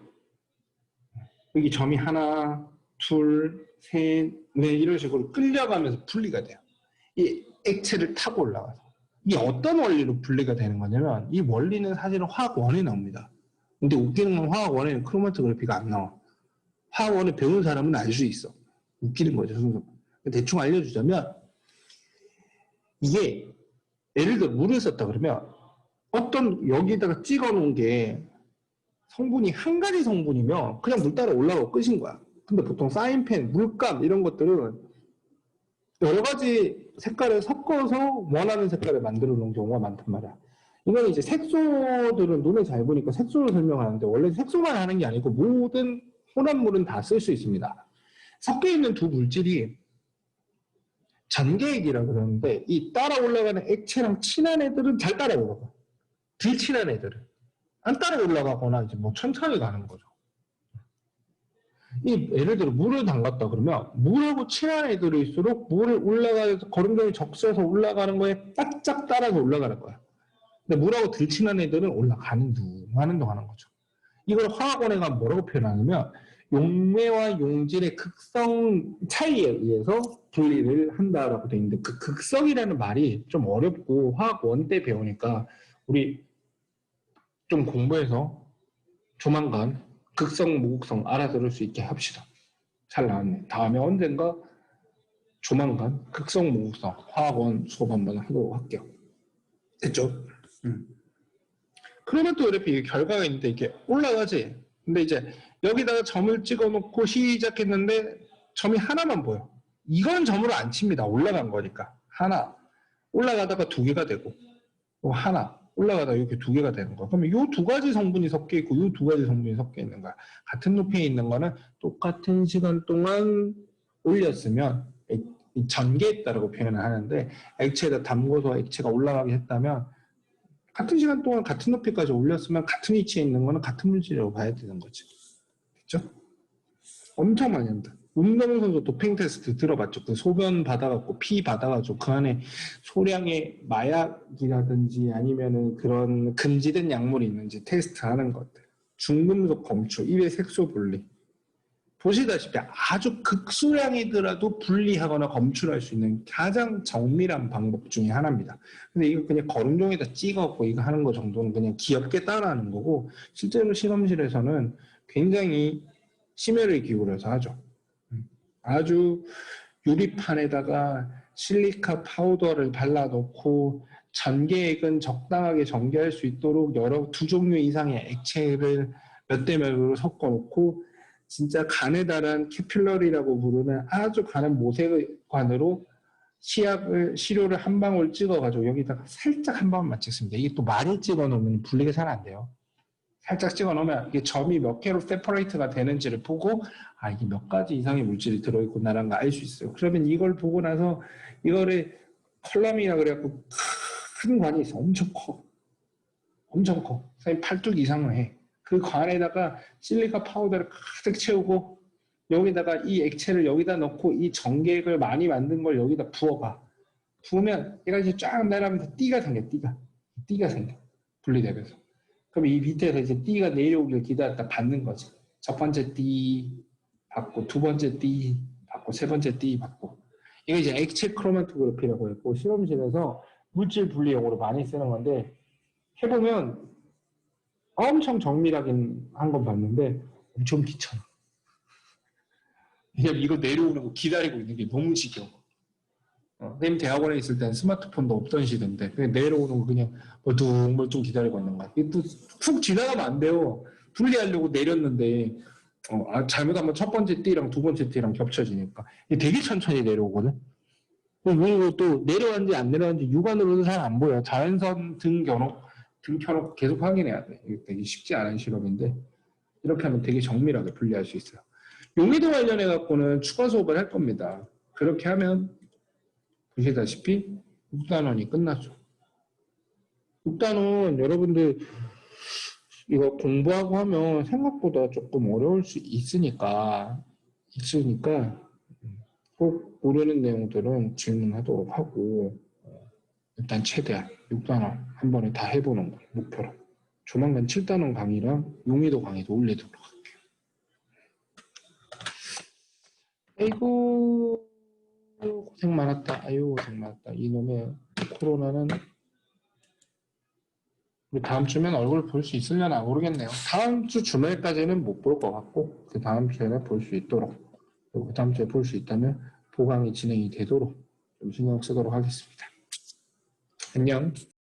S1: 여기 점이 하나, 둘, 셋, 넷 이런 식으로 끌려가면서 분리가 돼요. 이 액체를 타고 올라가서. 이게 어떤 원리로 분리가 되는 거냐면 이 원리는 사실은 화학원에 나옵니다. 근데 웃기는 건 화학원에는 크로마토그래피가 안 나와. 화학원을 배운 사람은 알 수 있어. 웃기는 거죠. 대충 알려주자면 이게 예를 들어 물을 썼다 그러면 어떤 여기다가 찍어놓은 게 성분이 한 가지 성분이면 그냥 물 따라 올라가고 끝인 거야. 근데 보통 사인펜, 물감 이런 것들은 여러 가지 색깔을 섞어서 원하는 색깔을 만들어 놓은 경우가 많단 말이야. 이건 이제 색소들은 눈에 잘 보니까 색소를 설명하는데 원래 색소만 하는 게 아니고 모든 혼합물은 다 쓸 수 있습니다. 섞여 있는 두 물질이 전개액이라고 그러는데 이 따라 올라가는 액체랑 친한 애들은 잘 따라 올라가. 덜 친한 애들은 안 따라 올라가거나 이제 뭐 천천히 가는 거죠. 이 예를 들어 물을 담갔다 그러면 물하고 친한 애들일수록 물을 올라가서 거름종이 적셔서 올라가는 거에 바짝 따라서 올라가는 거야. 근데 물하고 덜 친한 애들은 올라가는 둥 하는 둥 하는 거죠. 이걸 화학원에 가면 뭐라고 표현하냐면 용매와 용질의 극성 차이에 의해서 분리를 한다라고 되어 있는데 그 극성이라는 말이 좀 어렵고 화학원 때 배우니까 우리 좀 공부해서 조만간 극성, 무극성 알아들을 수 있게 합시다. 잘 나왔네. 다음에 언젠가 조만간 극성, 무극성 화학원 수업 한번 하도록 할게요. 됐죠? 크로마토그래피 결과가 있는데 이게 올라가지. 근데 이제 여기다가 점을 찍어놓고 시작했는데 점이 하나만 보여. 이건 점으로 안 칩니다. 올라간 거니까. 하나. 올라가다가 두 개가 되고 하나. 올라가다 이렇게 두 개가 되는 거야. 그러면 이 두 가지 성분이 섞여 있고 이 두 가지 성분이 섞여 있는 거야. 같은 높이에 있는 거는 똑같은 시간 동안 올렸으면 전개했다라고 표현을 하는데 액체에다 담궈서 액체가 올라가게 했다면 같은 시간 동안 같은 높이까지 올렸으면 같은 위치에 있는 거는 같은 물질이라고 봐야 되는 거지. 그렇죠? 엄청 많이 한다. 운동 선수 도핑 테스트 들어봤죠? 그 소변 받아갖고 피 받아가지고 그 안에 소량의 마약이라든지 아니면은 그런 금지된 약물이 있는지 테스트하는 것들. 중금속 검출, 입의 색소 분리. 보시다시피 아주 극소량이더라도 분리하거나 검출할 수 있는 가장 정밀한 방법 중에 하나입니다. 근데 이거 그냥 거름종에다 찍어갖고 이거 하는 거 정도는 그냥 귀엽게 따라하는 거고 실제로 실험실에서는 굉장히 심혈을 기울여서 하죠. 아주 유리판에다가 실리카 파우더를 발라놓고 전개액은 적당하게 전개할 수 있도록 두 종류 이상의 액체를 몇 대 몇으로 섞어놓고 진짜 간에 달한 캐필러리라고 부르는 아주 가는 모세관으로 시료를 한 방울 찍어가지고 여기다가 살짝 한 방울만 찍습니다. 이게 또 많이 찍어놓으면 분리가 잘 안 돼요. 살짝 찍어놓으면 이게 점이 몇 개로 세퍼레이트가 되는지를 보고 이게 몇 가지 이상의 물질이 들어있구나라는 걸 알 수 있어요. 그러면 이걸 보고 나서 이거를 컬럼이라 그래갖고 큰 관이 있어. 엄청 커. 엄청 커. 선생님 팔뚝 이상을 해. 그 관에다가 실리카 파우더를 가득 채우고 여기다가 이 액체를 여기다 넣고 이 전개액을 많이 만든 걸 여기다 부어봐. 부으면 얘가 이제 쫙 내려가면서 띠가 생겨. 띠가 생겨. 분리되면서. 그럼 이 밑에서 이제 띠가 내려오길 기다렸다 받는 거지. 첫 번째 띠 받고 두 번째 띠 받고 세 번째 띠 받고. 이거 이제 액체 크로마토그래피라고 했고 실험실에서 물질 분리용으로 많이 쓰는 건데 해보면 엄청 정밀하긴 한 건 봤는데 엄청 귀찮아. 그냥 이거 내려오는 거 기다리고 있는 게 너무 지겨워. 선생님 대학원에 있을 때는 스마트폰도 없던 시대인데 그냥 내려오는 거 그냥 멀뚱멀뚱 기다리고 있는 거야. 이게 또 훅 지나가면 안 돼요. 분리하려고 내렸는데 잘못하면 첫 번째 띠랑 두 번째 띠랑 겹쳐지니까 되게 천천히 내려오거든. 그리고 또 내려왔는지 안 내려왔는지 육안으로는 잘 안 보여. 자연선 등 켜놓고 계속 확인해야 돼. 이게 되게 쉽지 않은 실험인데 이렇게 하면 되게 정밀하게 분리할 수 있어요. 용의도 관련해 갖고는 추가 수업을 할 겁니다. 그렇게 하면 보시다시피 6단원이 끝나죠. 6단원 여러분들 이거 공부하고 하면 생각보다 조금 어려울 수 있으니까 꼭 모르는 내용들은 질문하도록 하고 일단 최대한 6단원 한 번에 다 해보는 걸 목표로 조만간 7단원 강의랑 용의도 강의도 올리도록 할게요. 아이고 고생 많았다. 고생 많았다. 이놈의 코로나는 우리 다음 주면 얼굴 볼 수 있으려나 모르겠네요. 다음 주 주말까지는 못 볼 것 같고 그 다음 주에는 볼 수 있도록 그리고 그 다음 주에 볼 수 있다면 보강이 진행이 되도록 좀 신경 쓰도록 하겠습니다. 안녕.